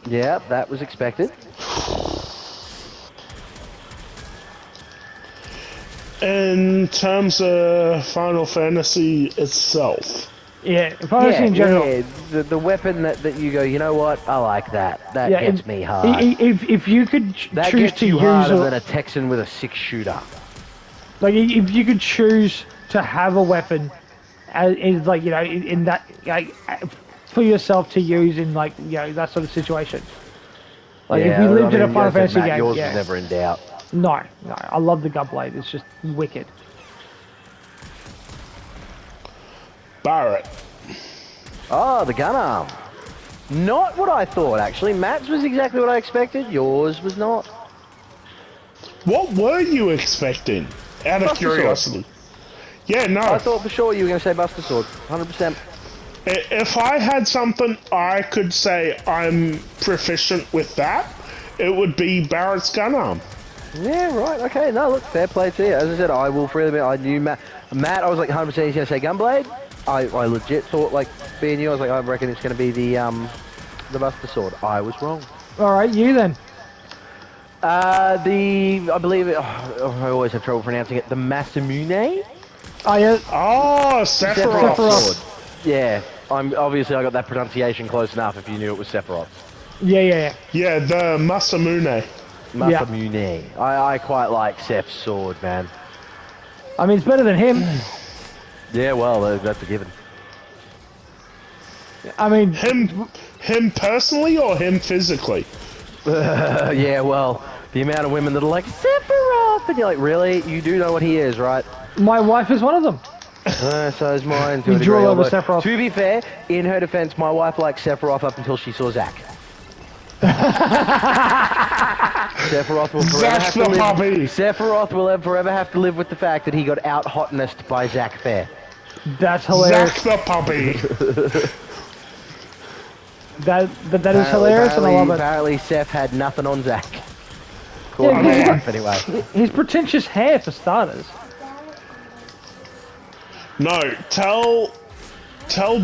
[SPEAKER 3] Yeah, that was expected.
[SPEAKER 4] In terms of Final Fantasy itself,
[SPEAKER 2] Yeah, if I was in general.
[SPEAKER 3] yeah, the weapon that you go, you know what? I like that. That
[SPEAKER 2] Yeah,
[SPEAKER 3] gets me hard.
[SPEAKER 2] If you could
[SPEAKER 3] That
[SPEAKER 2] choose
[SPEAKER 3] gets
[SPEAKER 2] to
[SPEAKER 3] you
[SPEAKER 2] use
[SPEAKER 3] harder
[SPEAKER 2] a,
[SPEAKER 3] than a Texan with a 6-shooter.
[SPEAKER 2] like if you could choose to have a weapon, is like, you know, in that, like, for yourself to use in, like, you know, that sort of situation. Like if we lived in a Final Fantasy game,
[SPEAKER 3] yours
[SPEAKER 2] yeah.
[SPEAKER 3] was never in doubt.
[SPEAKER 2] No, I love the Gunblade. It's just wicked.
[SPEAKER 4] Barrett.
[SPEAKER 3] Oh, the gun arm. Not what I thought, actually. Matt's was exactly what I expected. Yours was not.
[SPEAKER 4] What were you expecting? Out of
[SPEAKER 3] Buster Sword.
[SPEAKER 4] curiosity. Yeah, no.
[SPEAKER 3] I thought for sure you were going to say Buster Sword. 100%.
[SPEAKER 4] If I had something I could say I'm proficient with that, it would be Barrett's gun arm.
[SPEAKER 3] Yeah, right. Okay, no, look, fair play to you. As I said, I will freely admit, I knew Matt. I was like 100% he's going to say Gunblade. I legit thought, like, being you, I was like, I reckon it's going to be the Buster Sword. I was wrong.
[SPEAKER 2] All right, you then.
[SPEAKER 3] I believe it, I always have trouble pronouncing it, the Masamune?
[SPEAKER 2] Oh yeah,
[SPEAKER 4] Oh, Sephiroth.
[SPEAKER 2] Sephiroth.
[SPEAKER 3] Sword. Yeah, I got that pronunciation close enough if you knew it was Sephiroth.
[SPEAKER 2] yeah.
[SPEAKER 4] Yeah, the Masamune.
[SPEAKER 3] Masamune. I quite like Seph's sword, man.
[SPEAKER 2] I mean, it's better than him.
[SPEAKER 3] Yeah, well, that's a given.
[SPEAKER 2] I mean,
[SPEAKER 4] Him personally or him physically?
[SPEAKER 3] Yeah, well, the amount of women that are like, Sephiroth! And you're like, really? You do know what he is, right?
[SPEAKER 2] my wife is one of them.
[SPEAKER 3] So is mine. To
[SPEAKER 2] You
[SPEAKER 3] a
[SPEAKER 2] drew
[SPEAKER 3] degree,
[SPEAKER 2] over
[SPEAKER 3] although,
[SPEAKER 2] Sephiroth.
[SPEAKER 3] to be fair, in her defense, my wife liked Sephiroth up until she saw Zack. Sephiroth will forever
[SPEAKER 4] Zack
[SPEAKER 3] have to
[SPEAKER 4] the
[SPEAKER 3] live.
[SPEAKER 4] puppy.
[SPEAKER 3] Sephiroth will forever have to live with the fact that he got out hotnessed by Zack Fair.
[SPEAKER 2] That's hilarious.
[SPEAKER 4] Zack the puppy.
[SPEAKER 2] That is hilarious, and I love it.
[SPEAKER 3] Apparently, Seth had nothing on Zack.
[SPEAKER 2] Yeah,
[SPEAKER 3] According to his
[SPEAKER 2] yeah.
[SPEAKER 3] wife, anyway.
[SPEAKER 2] His pretentious hair, for starters.
[SPEAKER 4] No, tell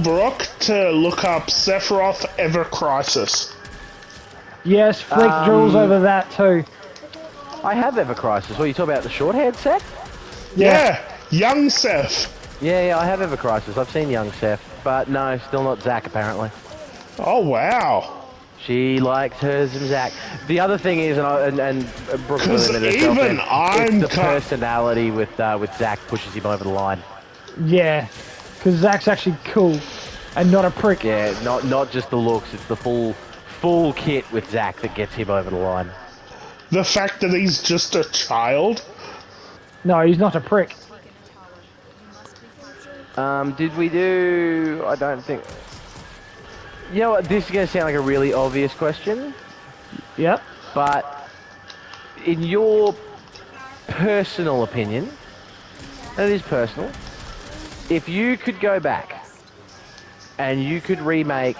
[SPEAKER 4] Brooke to look up Sephiroth Ever Crisis.
[SPEAKER 2] Yes, Flick drools over that too.
[SPEAKER 3] I have Ever Crisis. What, you talking about the short-haired Seth?
[SPEAKER 4] Yeah, young Seth.
[SPEAKER 3] Yeah, I have Ever Crisis. I've seen young Seth, but no, still not Zack, apparently.
[SPEAKER 4] Oh wow.
[SPEAKER 3] She likes hers and Zack. The other thing is, and Brooke will
[SPEAKER 4] 'Cause
[SPEAKER 3] admit herself,
[SPEAKER 4] even I'm
[SPEAKER 3] the
[SPEAKER 4] cut-
[SPEAKER 3] personality with Zack pushes him over the line.
[SPEAKER 2] Yeah, because Zack's actually cool and not a prick.
[SPEAKER 3] Yeah, not just the looks, it's the full kit with Zack that gets him over the line.
[SPEAKER 4] The fact that he's just a child.
[SPEAKER 2] No, he's not a prick.
[SPEAKER 3] Did we do... I don't think... You know what, this is going to sound like a really obvious question,
[SPEAKER 2] Yep.
[SPEAKER 3] but in your personal opinion, and it is personal, if you could go back and you could remake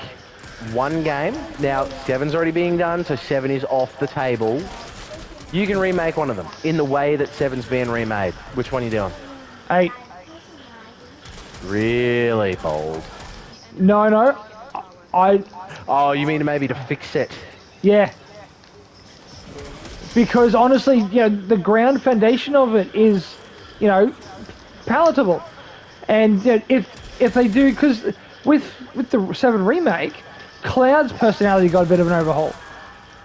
[SPEAKER 3] one game, now 7's already being done, so 7 is off the table, you can remake one of them in the way that 7's being remade. Which one are you doing?
[SPEAKER 2] 8.
[SPEAKER 3] Really bold.
[SPEAKER 2] No.
[SPEAKER 3] Oh, you mean maybe to fix it?
[SPEAKER 2] Yeah. Because honestly, the ground foundation of it is, palatable. And if they do, because with the 7 remake, Cloud's personality got a bit of an overhaul.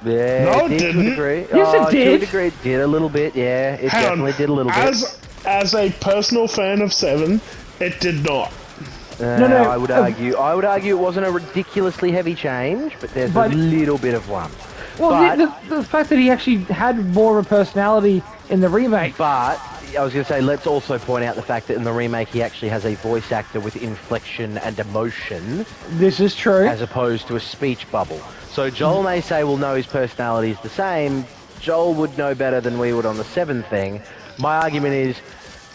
[SPEAKER 3] Yeah,
[SPEAKER 4] No,
[SPEAKER 3] it did to a
[SPEAKER 4] didn't.
[SPEAKER 3] degree.
[SPEAKER 2] Yes, it did.
[SPEAKER 3] To a degree, it did a little bit, yeah. It
[SPEAKER 4] Hang on.
[SPEAKER 3] definitely did a little bit.
[SPEAKER 4] As a personal fan of 7, it did not.
[SPEAKER 2] No,
[SPEAKER 3] I would argue it wasn't a ridiculously heavy change, but there's
[SPEAKER 2] But-
[SPEAKER 3] a little bit of one.
[SPEAKER 2] Well,
[SPEAKER 3] But-
[SPEAKER 2] the fact that he actually had more of a personality in the remake.
[SPEAKER 3] But I was going to say, let's also point out the fact that in the remake he actually has a voice actor with inflection and emotion,
[SPEAKER 2] This is true.
[SPEAKER 3] as opposed to a speech bubble. So Joel may say, well, no, his personality is the same. Joel would know better than we would on the 7 thing. My argument is,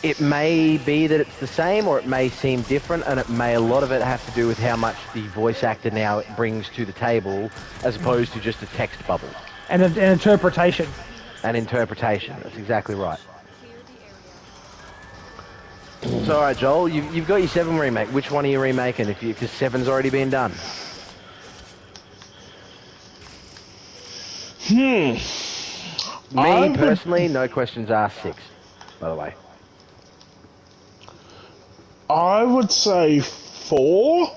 [SPEAKER 3] it may be that it's the same, or it may seem different, and a lot of it has to do with how much the voice actor now brings to the table, as opposed to just a text bubble.
[SPEAKER 2] And an interpretation.
[SPEAKER 3] And interpretation. That's exactly right. So, all right, Joel, you've got your 7 remake. Which one are you remaking? Because 7's already been done. Me
[SPEAKER 4] I would-
[SPEAKER 3] personally, no questions asked, 6. By the way.
[SPEAKER 4] I would say 4.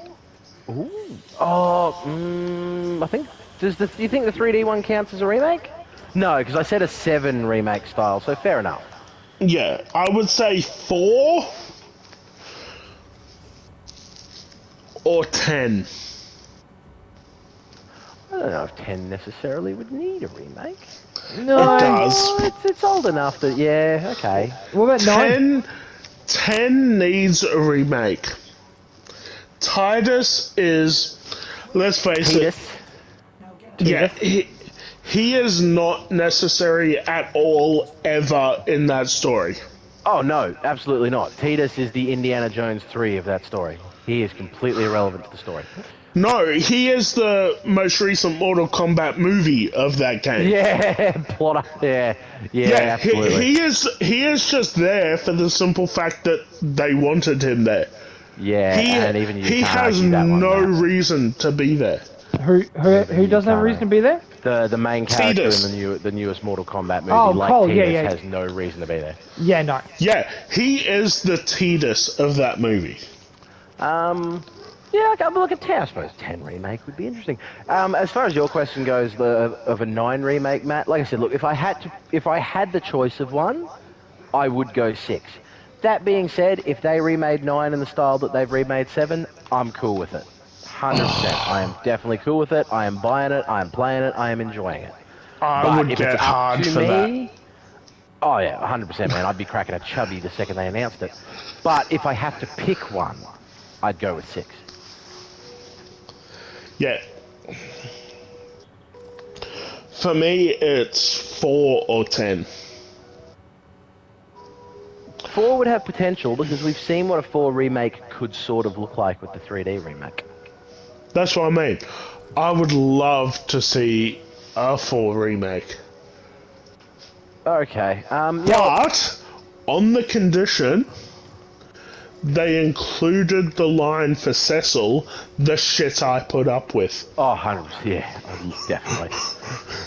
[SPEAKER 3] Oh, I think. Do you think the 3D one counts as a remake? No, because I said a 7 remake style, so fair enough.
[SPEAKER 4] Yeah, I would say 4 or 10.
[SPEAKER 3] I don't know if 10 necessarily would need a remake.
[SPEAKER 2] No.
[SPEAKER 4] It does.
[SPEAKER 3] Oh, it's old enough that, yeah, okay.
[SPEAKER 2] What about 9?
[SPEAKER 4] 10 needs a remake. Titus is, let's face it,
[SPEAKER 3] Titus.
[SPEAKER 4] yeah, he is not necessary at all ever in that story.
[SPEAKER 3] Oh, no, absolutely not. Titus is the Indiana Jones 3 of that story. He is completely irrelevant to the story.
[SPEAKER 4] No, he is the most recent Mortal Kombat movie of that game.
[SPEAKER 3] Yeah, plotter. Yeah, absolutely.
[SPEAKER 4] he is just there for the simple fact that they wanted him there.
[SPEAKER 3] Yeah, and even you
[SPEAKER 4] he
[SPEAKER 3] can't
[SPEAKER 4] has
[SPEAKER 3] argue that one,
[SPEAKER 4] no
[SPEAKER 3] Matt.
[SPEAKER 4] reason to be there.
[SPEAKER 2] Who doesn't have a reason to be there?
[SPEAKER 3] The main character
[SPEAKER 4] Titus.
[SPEAKER 3] in the newest Mortal Kombat movie,
[SPEAKER 2] Oh,
[SPEAKER 3] like
[SPEAKER 2] Cole,
[SPEAKER 3] Titus,
[SPEAKER 2] yeah.
[SPEAKER 3] has no reason to be there.
[SPEAKER 2] Yeah, no.
[SPEAKER 4] Yeah, he is the Titus of that movie.
[SPEAKER 3] Yeah, okay, but look at 10. I suppose 10 remake would be interesting. As far as your question goes, of a 9 remake, Matt, like I said, look, if I had the choice of one, I would go 6. That being said, if they remade 9 in the style that they've remade 7, I'm cool with it. 100%. I am definitely cool with it. I am buying it. I am playing it. I am enjoying it.
[SPEAKER 4] I
[SPEAKER 3] But
[SPEAKER 4] would
[SPEAKER 3] if
[SPEAKER 4] get
[SPEAKER 3] it's up
[SPEAKER 4] hard
[SPEAKER 3] to
[SPEAKER 4] for that.
[SPEAKER 3] me, oh yeah, 100%, man. I'd be cracking a chubby the second they announced it. But if I have to pick one, I'd go with 6.
[SPEAKER 4] Yeah. For me, it's 4 or 10.
[SPEAKER 3] 4 would have potential because we've seen what a 4 remake could sort of look like with the 3D remake.
[SPEAKER 4] That's what I mean. I would love to see a 4 remake.
[SPEAKER 3] Okay. Yeah.
[SPEAKER 4] But, on the condition, they included the line for Cecil, the shit I put up with.
[SPEAKER 3] Oh, 100%. Yeah, definitely.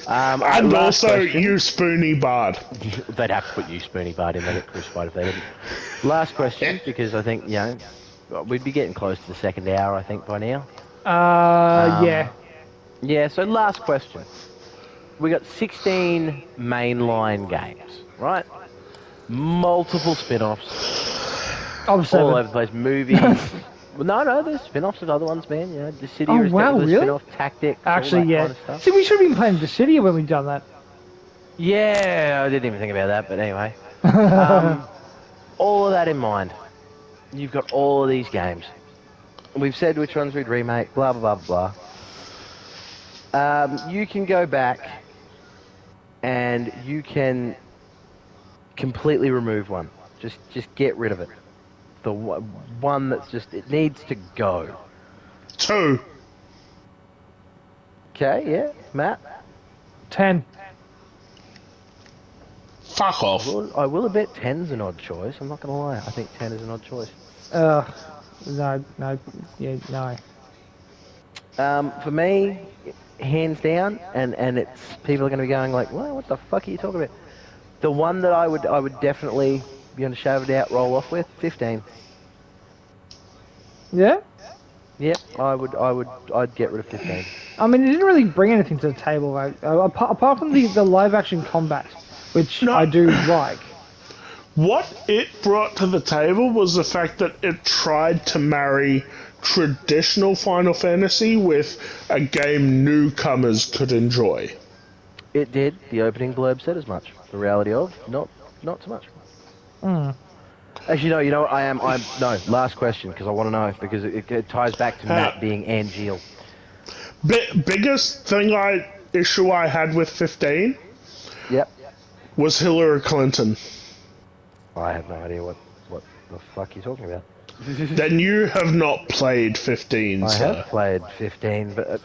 [SPEAKER 4] And
[SPEAKER 3] last
[SPEAKER 4] also,
[SPEAKER 3] question.
[SPEAKER 4] you Spoony Bard.
[SPEAKER 3] They'd have to put you Spoony Bard in. They'd get crucified if they didn't. Last question, because I think, we'd be getting close to the second hour, I think, by now.
[SPEAKER 2] Yeah.
[SPEAKER 3] Yeah, so last question. We got 16 mainline games, right? Multiple spin-offs,
[SPEAKER 2] I'm
[SPEAKER 3] all
[SPEAKER 2] 7.
[SPEAKER 3] over the place. Movies. Well, no, there's spin-offs of other ones, man. Dissidia
[SPEAKER 2] Oh,
[SPEAKER 3] is
[SPEAKER 2] wow,
[SPEAKER 3] definitely a
[SPEAKER 2] really?
[SPEAKER 3] spin-off. Tactics,
[SPEAKER 2] Actually,
[SPEAKER 3] all that
[SPEAKER 2] yeah.
[SPEAKER 3] kind of stuff.
[SPEAKER 2] See, we should have been playing Dissidia when we've done that.
[SPEAKER 3] Yeah, I didn't even think about that, but anyway. All of that in mind, you've got all of these games. We've said which ones we'd remake, blah, blah, blah, blah. You can go back and you can completely remove one. Just get rid of it. The one that's just, it needs to go.
[SPEAKER 4] 2.
[SPEAKER 3] Okay, yeah, Matt?
[SPEAKER 2] 10.
[SPEAKER 4] Fuck off.
[SPEAKER 3] I will admit 10's an odd choice. I'm not going to lie. I think 10 is an odd choice.
[SPEAKER 2] No, yeah, no.
[SPEAKER 3] For me, hands down, and it's people are going to be going like, well, what the fuck are you talking about? The one that I would definitely be on a shove it out, roll off with, 15.
[SPEAKER 2] Yeah?
[SPEAKER 3] Yep, I'd get rid of 15.
[SPEAKER 2] I mean, it didn't really bring anything to the table, right? Apart from the live action combat, which
[SPEAKER 4] No.
[SPEAKER 2] I do like.
[SPEAKER 4] What it brought to the table was the fact that it tried to marry traditional Final Fantasy with a game newcomers could enjoy.
[SPEAKER 3] It did. The opening blurb said as much. The reality of, not so much. Actually, no, no, last question, because I want to know, because it ties back to Matt being Angeal.
[SPEAKER 4] Biggest issue I had with 15
[SPEAKER 3] Yep.
[SPEAKER 4] was Hillary Clinton.
[SPEAKER 3] I have no idea what the fuck you're talking about.
[SPEAKER 4] Then you have not played 15,
[SPEAKER 3] I
[SPEAKER 4] sir.
[SPEAKER 3] have played 15, but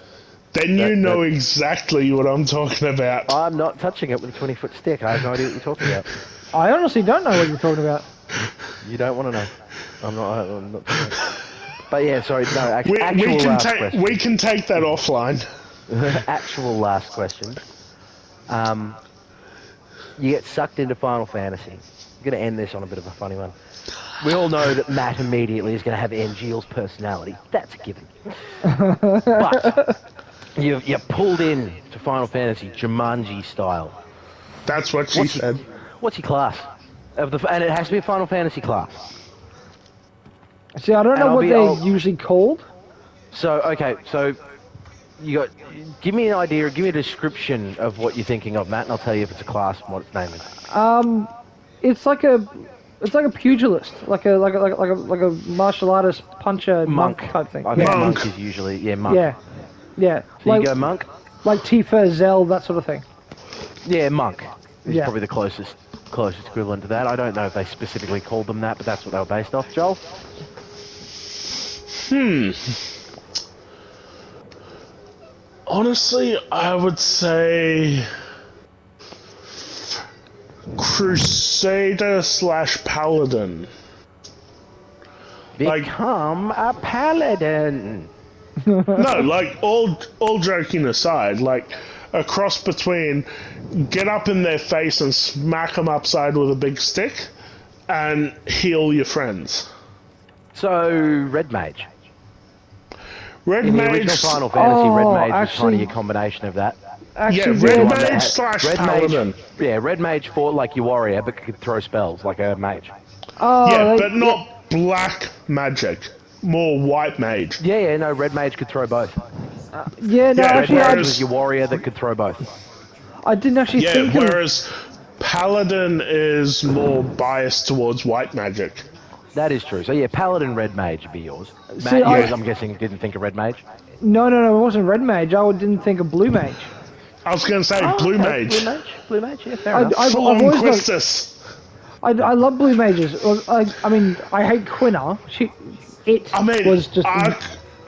[SPEAKER 4] Then you know exactly what I'm talking about.
[SPEAKER 3] I'm not touching it with a 20-foot stick. I have no idea what you're talking about.
[SPEAKER 2] I honestly don't know what you're talking about.
[SPEAKER 3] You don't want to know. I'm not. But yeah, sorry. No, actual
[SPEAKER 4] We
[SPEAKER 3] last question.
[SPEAKER 4] we can take that offline.
[SPEAKER 3] Actual last question. You get sucked into Final Fantasy. I'm going to end this on a bit of a funny one. We all know that Matt immediately is going to have Angeal's personality. That's a given. But you're pulled in to Final Fantasy Jumanji style.
[SPEAKER 4] That's what she said.
[SPEAKER 3] What's your class? And it has to be a Final Fantasy class.
[SPEAKER 2] See, I don't know
[SPEAKER 3] I'll
[SPEAKER 2] what
[SPEAKER 3] be-
[SPEAKER 2] they're
[SPEAKER 3] I'll-
[SPEAKER 2] usually called.
[SPEAKER 3] So, okay, so give me an idea, give me a description of what you're thinking of, Matt, and I'll tell you if it's a class and what its name is.
[SPEAKER 2] It's like a pugilist, like a martial artist puncher monk type thing.
[SPEAKER 3] I think
[SPEAKER 2] Yeah,
[SPEAKER 3] monk is usually, monk.
[SPEAKER 2] yeah.
[SPEAKER 3] So
[SPEAKER 2] Like
[SPEAKER 3] you go monk?
[SPEAKER 2] like Tifa, Zell, that sort of thing.
[SPEAKER 3] Yeah, monk is
[SPEAKER 2] Yeah.
[SPEAKER 3] probably the closest equivalent to that. I don't know if they specifically called them that, but that's what they were based off. Joel?
[SPEAKER 4] Honestly, I would say Crusader / Paladin.
[SPEAKER 3] Become a paladin.
[SPEAKER 4] No, like all joking aside, like a cross between get up in their face and smack them upside with a big stick, and heal your friends.
[SPEAKER 3] So, Red Mage.
[SPEAKER 4] Red
[SPEAKER 3] In the
[SPEAKER 4] Mage.
[SPEAKER 3] original Final Fantasy, Red
[SPEAKER 2] Oh,
[SPEAKER 3] Mage was kind
[SPEAKER 2] actually-
[SPEAKER 3] of your combination of that.
[SPEAKER 4] Yeah,
[SPEAKER 2] Actually,
[SPEAKER 4] Red
[SPEAKER 2] yeah,
[SPEAKER 4] Mage / Paladin.
[SPEAKER 3] Red Mage fought like your warrior, but could throw spells like a mage.
[SPEAKER 2] Oh,
[SPEAKER 4] Yeah,
[SPEAKER 2] like-
[SPEAKER 4] but not black magic. More white mage.
[SPEAKER 3] Yeah, no, Red Mage could throw both.
[SPEAKER 2] Yeah, no,
[SPEAKER 4] Yeah,
[SPEAKER 3] Red
[SPEAKER 2] actually,
[SPEAKER 3] Mage
[SPEAKER 4] whereas-
[SPEAKER 3] was your warrior that could throw both.
[SPEAKER 2] I didn't actually
[SPEAKER 4] Yeah,
[SPEAKER 2] think of.
[SPEAKER 4] whereas Paladin is more biased towards white magic.
[SPEAKER 3] That is true. So yeah, Paladin Red Mage would be yours.
[SPEAKER 2] See,
[SPEAKER 3] Matt,
[SPEAKER 2] I-
[SPEAKER 3] yours, I'm guessing, didn't think of Red Mage.
[SPEAKER 2] No, it wasn't Red Mage. I didn't think of Blue Mage.
[SPEAKER 4] I was going to say Blue
[SPEAKER 3] Okay,
[SPEAKER 4] Mage.
[SPEAKER 3] Blue Mage, yeah, fair
[SPEAKER 2] I-
[SPEAKER 3] enough.
[SPEAKER 2] I've
[SPEAKER 4] Full on
[SPEAKER 2] always liked-
[SPEAKER 4] Quistis.
[SPEAKER 2] I love Blue Mages. I mean, I hate Quina. It
[SPEAKER 4] I mean,
[SPEAKER 2] was just.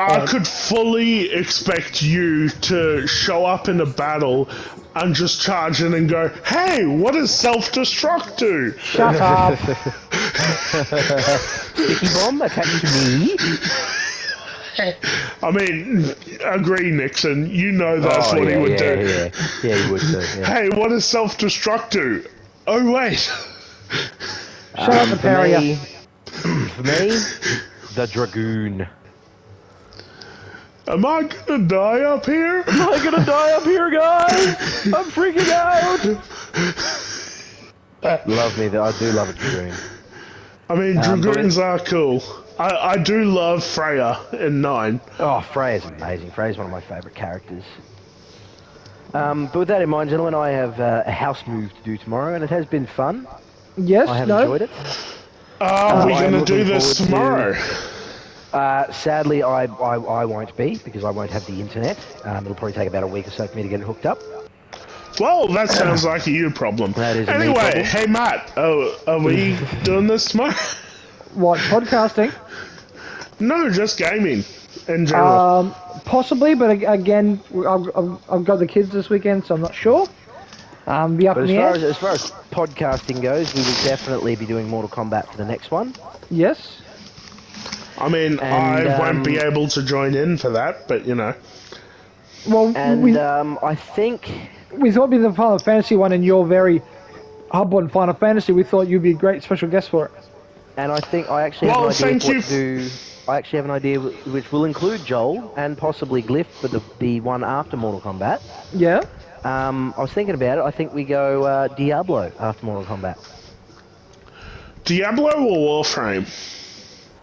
[SPEAKER 4] I could fully expect you to show up in a battle and just charge in and go, hey, what does self-destruct do?
[SPEAKER 2] Shut up.
[SPEAKER 3] Sticky bomb attached to me.
[SPEAKER 4] I mean, agree, Nixon. You know that's what he would do.
[SPEAKER 3] Yeah, he would do. Yeah.
[SPEAKER 4] Hey, what does self-destruct do? Oh, wait.
[SPEAKER 2] Shut up, the
[SPEAKER 3] For
[SPEAKER 2] Perrier.
[SPEAKER 3] me, for me, the Dragoon.
[SPEAKER 4] Am I gonna die up here?
[SPEAKER 3] Am I gonna die up here, guys? I'm freaking out. Love me, though. I do love a Dragoon.
[SPEAKER 4] I mean, Dragoons are cool. I do love Freya in 9.
[SPEAKER 3] Oh, Freya's amazing. Freya's one of my favourite characters. But with that in mind, gentlemen, I have a house move to do tomorrow, and it has been fun.
[SPEAKER 2] Yes,
[SPEAKER 3] I have
[SPEAKER 2] no.
[SPEAKER 3] enjoyed it.
[SPEAKER 4] Are we
[SPEAKER 3] I'm
[SPEAKER 4] gonna do
[SPEAKER 3] looking
[SPEAKER 4] this
[SPEAKER 3] forward
[SPEAKER 4] tomorrow?
[SPEAKER 3] Sadly, I won't be, because I won't have the internet. It'll probably take about a week or so for me to get it hooked up.
[SPEAKER 4] Well, that sounds like a you problem.
[SPEAKER 3] That is a me
[SPEAKER 4] anyway,
[SPEAKER 3] problem.
[SPEAKER 4] hey Matt, are we doing this tomorrow?
[SPEAKER 2] What, podcasting?
[SPEAKER 4] No, just gaming in general.
[SPEAKER 2] Possibly, but again, I've got the kids this weekend, so I'm not sure. Be up
[SPEAKER 3] But
[SPEAKER 2] in the air.
[SPEAKER 3] as far as podcasting goes, we will definitely be doing Mortal Kombat for the next one.
[SPEAKER 2] Yes.
[SPEAKER 4] I mean,
[SPEAKER 3] and,
[SPEAKER 4] I won't be able to join in for that, but you know.
[SPEAKER 2] Well,
[SPEAKER 3] And I think
[SPEAKER 2] we thought it'd be the Final Fantasy one, and you're very hub on Final Fantasy. We thought you'd be a great special guest for it.
[SPEAKER 3] And I think I actually have
[SPEAKER 4] Well,
[SPEAKER 3] an idea
[SPEAKER 4] thank
[SPEAKER 3] of what
[SPEAKER 4] you.
[SPEAKER 3] to do. I actually have an idea which will include Joel and possibly Glyph for the one after Mortal Kombat.
[SPEAKER 2] Yeah.
[SPEAKER 3] I was thinking about it. I think we go Diablo after Mortal Kombat.
[SPEAKER 4] Diablo or Warframe?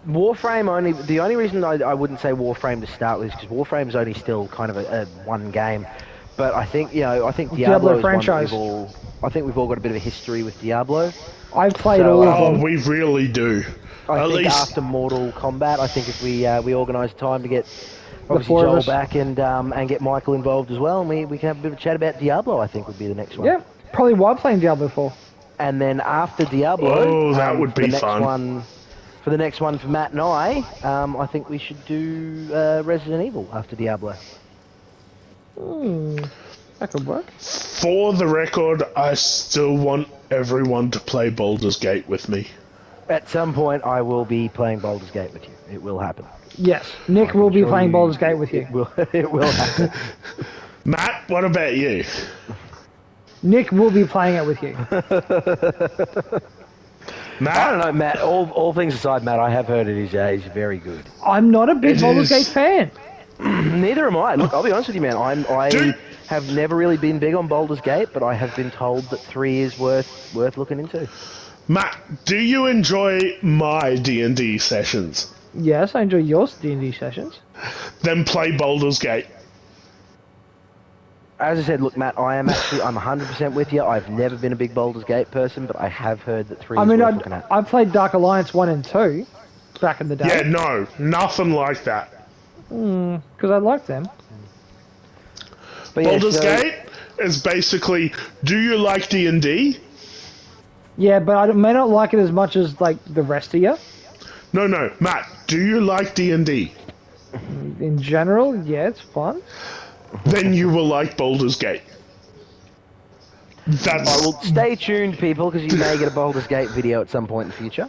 [SPEAKER 3] Warframe only. The only reason I wouldn't say Warframe to start with is because Warframe is only still kind of a one game. But I think Diablo
[SPEAKER 2] Diablo
[SPEAKER 3] is
[SPEAKER 2] franchise.
[SPEAKER 3] one that I think we've all got a bit of a history with Diablo.
[SPEAKER 2] I've played
[SPEAKER 3] So,
[SPEAKER 2] all of
[SPEAKER 4] Oh,
[SPEAKER 2] them.
[SPEAKER 4] we really do.
[SPEAKER 3] I
[SPEAKER 4] At
[SPEAKER 3] think
[SPEAKER 4] least
[SPEAKER 3] after Mortal Kombat, I think if we organise time to get obviously
[SPEAKER 2] four of
[SPEAKER 3] Joel
[SPEAKER 2] us.
[SPEAKER 3] back and get Michael involved as well, and we can have a bit of a chat about Diablo. I think would be the next one.
[SPEAKER 2] Yeah. Probably why playing Diablo 4.
[SPEAKER 3] And then after Diablo,
[SPEAKER 4] Oh, that would
[SPEAKER 3] for
[SPEAKER 4] be
[SPEAKER 3] the next
[SPEAKER 4] fun.
[SPEAKER 3] one, for the next one for Matt and I think we should do Resident Evil after Diablo.
[SPEAKER 2] That could work.
[SPEAKER 4] For the record, I still want everyone to play Baldur's Gate with me.
[SPEAKER 3] At some point, I will be playing Baldur's Gate with you. It will happen.
[SPEAKER 2] Yes. Nick will be playing Baldur's Gate with you.
[SPEAKER 3] It will happen.
[SPEAKER 4] Matt, what about you?
[SPEAKER 2] Nick will be playing it with you.
[SPEAKER 4] Matt?
[SPEAKER 3] I don't know, Matt. All things aside, Matt, I have heard it is very good.
[SPEAKER 2] I'm not a big
[SPEAKER 4] It
[SPEAKER 2] Baldur's
[SPEAKER 4] is.
[SPEAKER 2] Gate fan.
[SPEAKER 3] Neither am I. Look, I'll be honest with you, man. I
[SPEAKER 4] Dude.
[SPEAKER 3] have never really been big on Baldur's Gate, but I have been told that 3 is worth looking into.
[SPEAKER 4] Matt, do you enjoy my D&D sessions?
[SPEAKER 2] Yes, I enjoy your D&D sessions.
[SPEAKER 4] Then play Baldur's Gate.
[SPEAKER 3] As I said, look, Matt, I'm 100% with you. I've never been a big Baldur's Gate person, but I have heard that 3
[SPEAKER 2] I
[SPEAKER 3] is
[SPEAKER 2] mean,
[SPEAKER 3] worth looking at.
[SPEAKER 2] I played Dark Alliance 1 and 2 back in the
[SPEAKER 4] Yeah,
[SPEAKER 2] day
[SPEAKER 4] no, nothing like that.
[SPEAKER 2] because I liked them.
[SPEAKER 3] But yeah,
[SPEAKER 4] Baldur's
[SPEAKER 3] so-
[SPEAKER 4] Gate is basically, do you like D&D?
[SPEAKER 2] Yeah, but I may not like it as much as like the rest of you.
[SPEAKER 4] No, Matt, do you like D&D?
[SPEAKER 2] In general, yeah, it's fun.
[SPEAKER 4] Then you will like Baldur's Gate. That's...
[SPEAKER 3] Well, stay tuned, people, because you may get a Baldur's Gate video at some point in the future.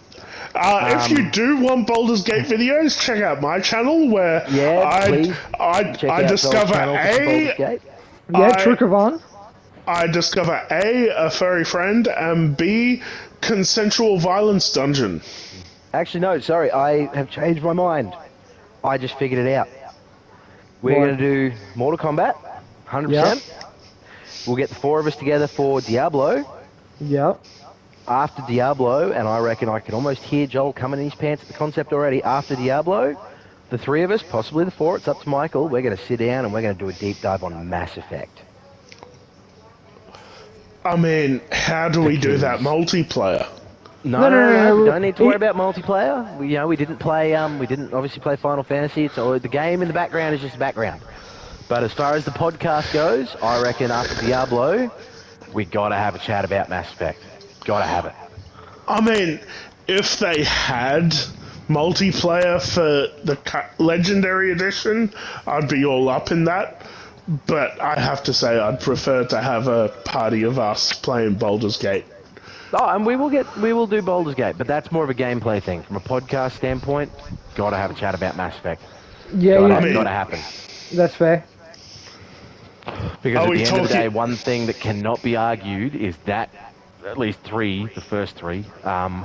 [SPEAKER 4] if you do want Baldur's Gate videos, check out my channel where
[SPEAKER 3] Yeah, please.
[SPEAKER 4] I
[SPEAKER 3] Check out Joel's
[SPEAKER 4] discover
[SPEAKER 3] channel for some Baldur's
[SPEAKER 4] A,
[SPEAKER 3] Gate.
[SPEAKER 2] Yeah,
[SPEAKER 4] I-
[SPEAKER 2] Trukavan.
[SPEAKER 4] I discover a furry friend, and B, consensual violence dungeon.
[SPEAKER 3] Actually, no, sorry, I have changed my mind. I just figured it out. We're
[SPEAKER 2] What?
[SPEAKER 3] going to do Mortal Kombat, 100%.
[SPEAKER 2] Yeah.
[SPEAKER 3] We'll get the 4 of us together for Diablo.
[SPEAKER 2] Yep.
[SPEAKER 3] After Diablo, and I reckon I can almost hear Joel coming in his pants at the concept already. After Diablo, the 3 of us, possibly the 4, it's up to Michael, we're going to sit down and we're going to do a deep dive on Mass Effect.
[SPEAKER 4] I mean, how do we do that multiplayer?
[SPEAKER 3] No, we don't need to worry
[SPEAKER 2] It-
[SPEAKER 3] about multiplayer. We didn't play. We didn't obviously play Final Fantasy. It's all, the game in the background is just the background. But as far as the podcast goes, I reckon after Diablo, we gotta have a chat about Mass Effect. Gotta have it.
[SPEAKER 4] I mean, if they had multiplayer for the Legendary Edition, I'd be all up in that. But I have to say, I'd prefer to have a party of us playing Baldur's Gate.
[SPEAKER 3] Oh, and we will do Baldur's Gate, but that's more of a gameplay thing. From a podcast standpoint, gotta have a chat about Mass Effect.
[SPEAKER 2] Yeah,
[SPEAKER 3] Gotta happen.
[SPEAKER 2] that's fair.
[SPEAKER 3] Because
[SPEAKER 4] Are
[SPEAKER 3] at
[SPEAKER 4] we
[SPEAKER 3] the end of the day,
[SPEAKER 4] talking-
[SPEAKER 3] one thing that cannot be argued is that at least the first three,
[SPEAKER 4] I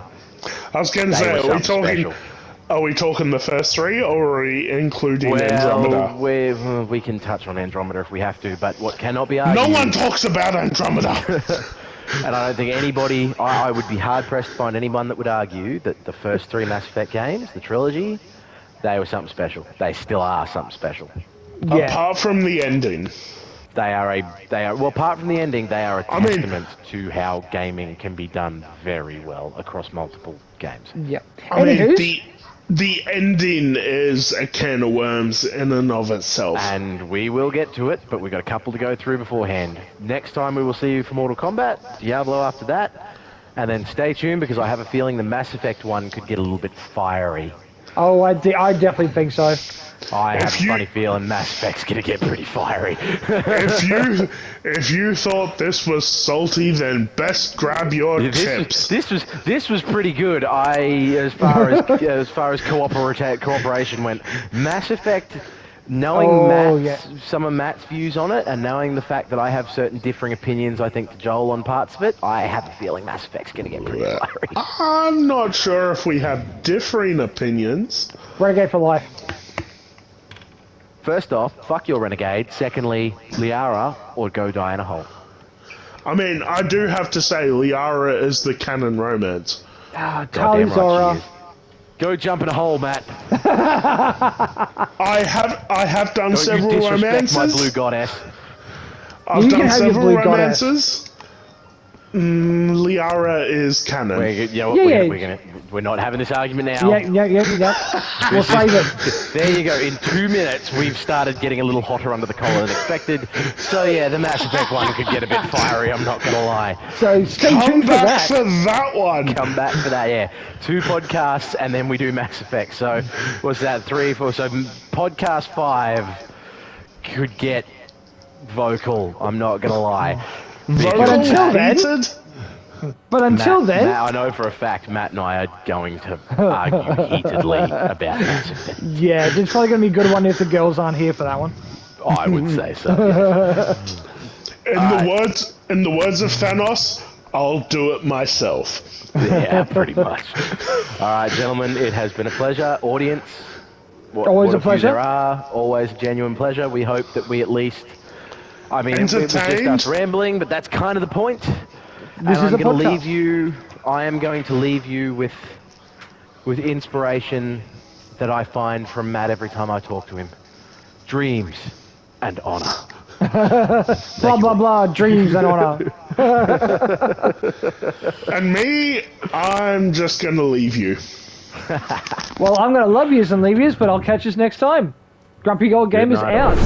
[SPEAKER 4] was going to
[SPEAKER 3] they
[SPEAKER 4] say,
[SPEAKER 3] were
[SPEAKER 4] are we
[SPEAKER 3] something
[SPEAKER 4] talking?
[SPEAKER 3] special.
[SPEAKER 4] Are we talking the first three, or are we including Andromeda?
[SPEAKER 3] We can touch on Andromeda if we have to, but what cannot be
[SPEAKER 4] No
[SPEAKER 3] argued...
[SPEAKER 4] one talks about Andromeda.
[SPEAKER 3] And I don't think anybody... I would be hard-pressed to find anyone that would argue that the first three Mass Effect games, the trilogy, they were something special. They still are something special.
[SPEAKER 2] Yeah.
[SPEAKER 4] Apart from the ending.
[SPEAKER 3] Well, apart from the ending, they are a
[SPEAKER 4] I mean-
[SPEAKER 3] testament to how gaming can be done very well across multiple games.
[SPEAKER 2] Yeah.
[SPEAKER 4] I mean,
[SPEAKER 2] Anywho's,
[SPEAKER 4] the ending is a can of worms in and of itself.
[SPEAKER 3] And we will get to it, but we've got a couple to go through beforehand. Next time we will see you for Mortal Kombat, Diablo after that, and then stay tuned because I have a feeling the Mass Effect one could get a little bit fiery.
[SPEAKER 2] oh, I definitely think so.
[SPEAKER 3] I have
[SPEAKER 4] If
[SPEAKER 3] a
[SPEAKER 4] you-
[SPEAKER 3] funny feeling Mass Effect's gonna get pretty fiery.
[SPEAKER 4] if you thought this was salty, then best grab your chips.
[SPEAKER 3] This was pretty good. As far as cooperation went, Mass Effect. Knowing
[SPEAKER 2] Oh,
[SPEAKER 3] some of Matt's views on it, and knowing the fact that I have certain differing opinions, I think to Joel on parts of it, I have a feeling Mass Effect's gonna get pretty fiery.
[SPEAKER 4] I'm not sure if we have differing opinions.
[SPEAKER 2] Renegade for life.
[SPEAKER 3] First off, fuck your Renegade. Secondly, Liara or go die in a hole.
[SPEAKER 4] I mean, I do have to say, Liara is the canon romance.
[SPEAKER 2] Ah, Tali
[SPEAKER 3] Goddamn right
[SPEAKER 2] Zora.
[SPEAKER 3] she is. Go jump in a hole, Matt.
[SPEAKER 4] I have done
[SPEAKER 3] Don't you
[SPEAKER 4] several
[SPEAKER 3] disrespect
[SPEAKER 4] romances.
[SPEAKER 3] my blue goddess.
[SPEAKER 4] I've
[SPEAKER 2] You
[SPEAKER 4] done
[SPEAKER 2] can have your
[SPEAKER 4] several
[SPEAKER 2] blue goddess.
[SPEAKER 4] romances. Liara is canon.
[SPEAKER 3] We're not having this argument now.
[SPEAKER 2] Yeah. We'll save it.
[SPEAKER 3] There you go. In 2 minutes, we've started getting a little hotter under the collar than expected. So yeah, the Mass Effect one could get a bit fiery. I'm not gonna lie.
[SPEAKER 2] So stay
[SPEAKER 4] Come
[SPEAKER 2] tuned for
[SPEAKER 4] back
[SPEAKER 2] that.
[SPEAKER 4] for that one.
[SPEAKER 3] Come back for that. Yeah, 2 podcasts and then we do Mass Effect. So what's that? 3, 4. So podcast 5 could get vocal. I'm not gonna lie.
[SPEAKER 2] But until then,
[SPEAKER 4] Heated?
[SPEAKER 2] then,
[SPEAKER 3] I know for a fact Matt and I are going to argue heatedly about Mass Effect.
[SPEAKER 2] yeah, it's probably going to be a good one if the girls aren't here for that one.
[SPEAKER 3] I would say so. Yes.
[SPEAKER 4] In the words of Thanos, I'll do it myself.
[SPEAKER 3] Yeah, pretty much. All right, gentlemen, it has been a pleasure. Audience,
[SPEAKER 2] Always a
[SPEAKER 3] of you
[SPEAKER 2] pleasure.
[SPEAKER 3] there are, always a genuine pleasure. We hope that we at least, I mean, it was just
[SPEAKER 4] Entertained.
[SPEAKER 3] us rambling, but that's kind of the point.
[SPEAKER 2] This is
[SPEAKER 3] I'm
[SPEAKER 2] a
[SPEAKER 3] going to
[SPEAKER 2] podcast.
[SPEAKER 3] leave you. I am going to leave you with inspiration that I find from Matt every time I talk to him. Dreams and honor.
[SPEAKER 2] Blah, blah, blah, dreams and honor.
[SPEAKER 4] And me, I'm just gonna leave you.
[SPEAKER 2] Well, I'm going to love yous and leave yous, but I'll catch yous next time. Grumpy Gold Gamers
[SPEAKER 3] night,
[SPEAKER 2] out.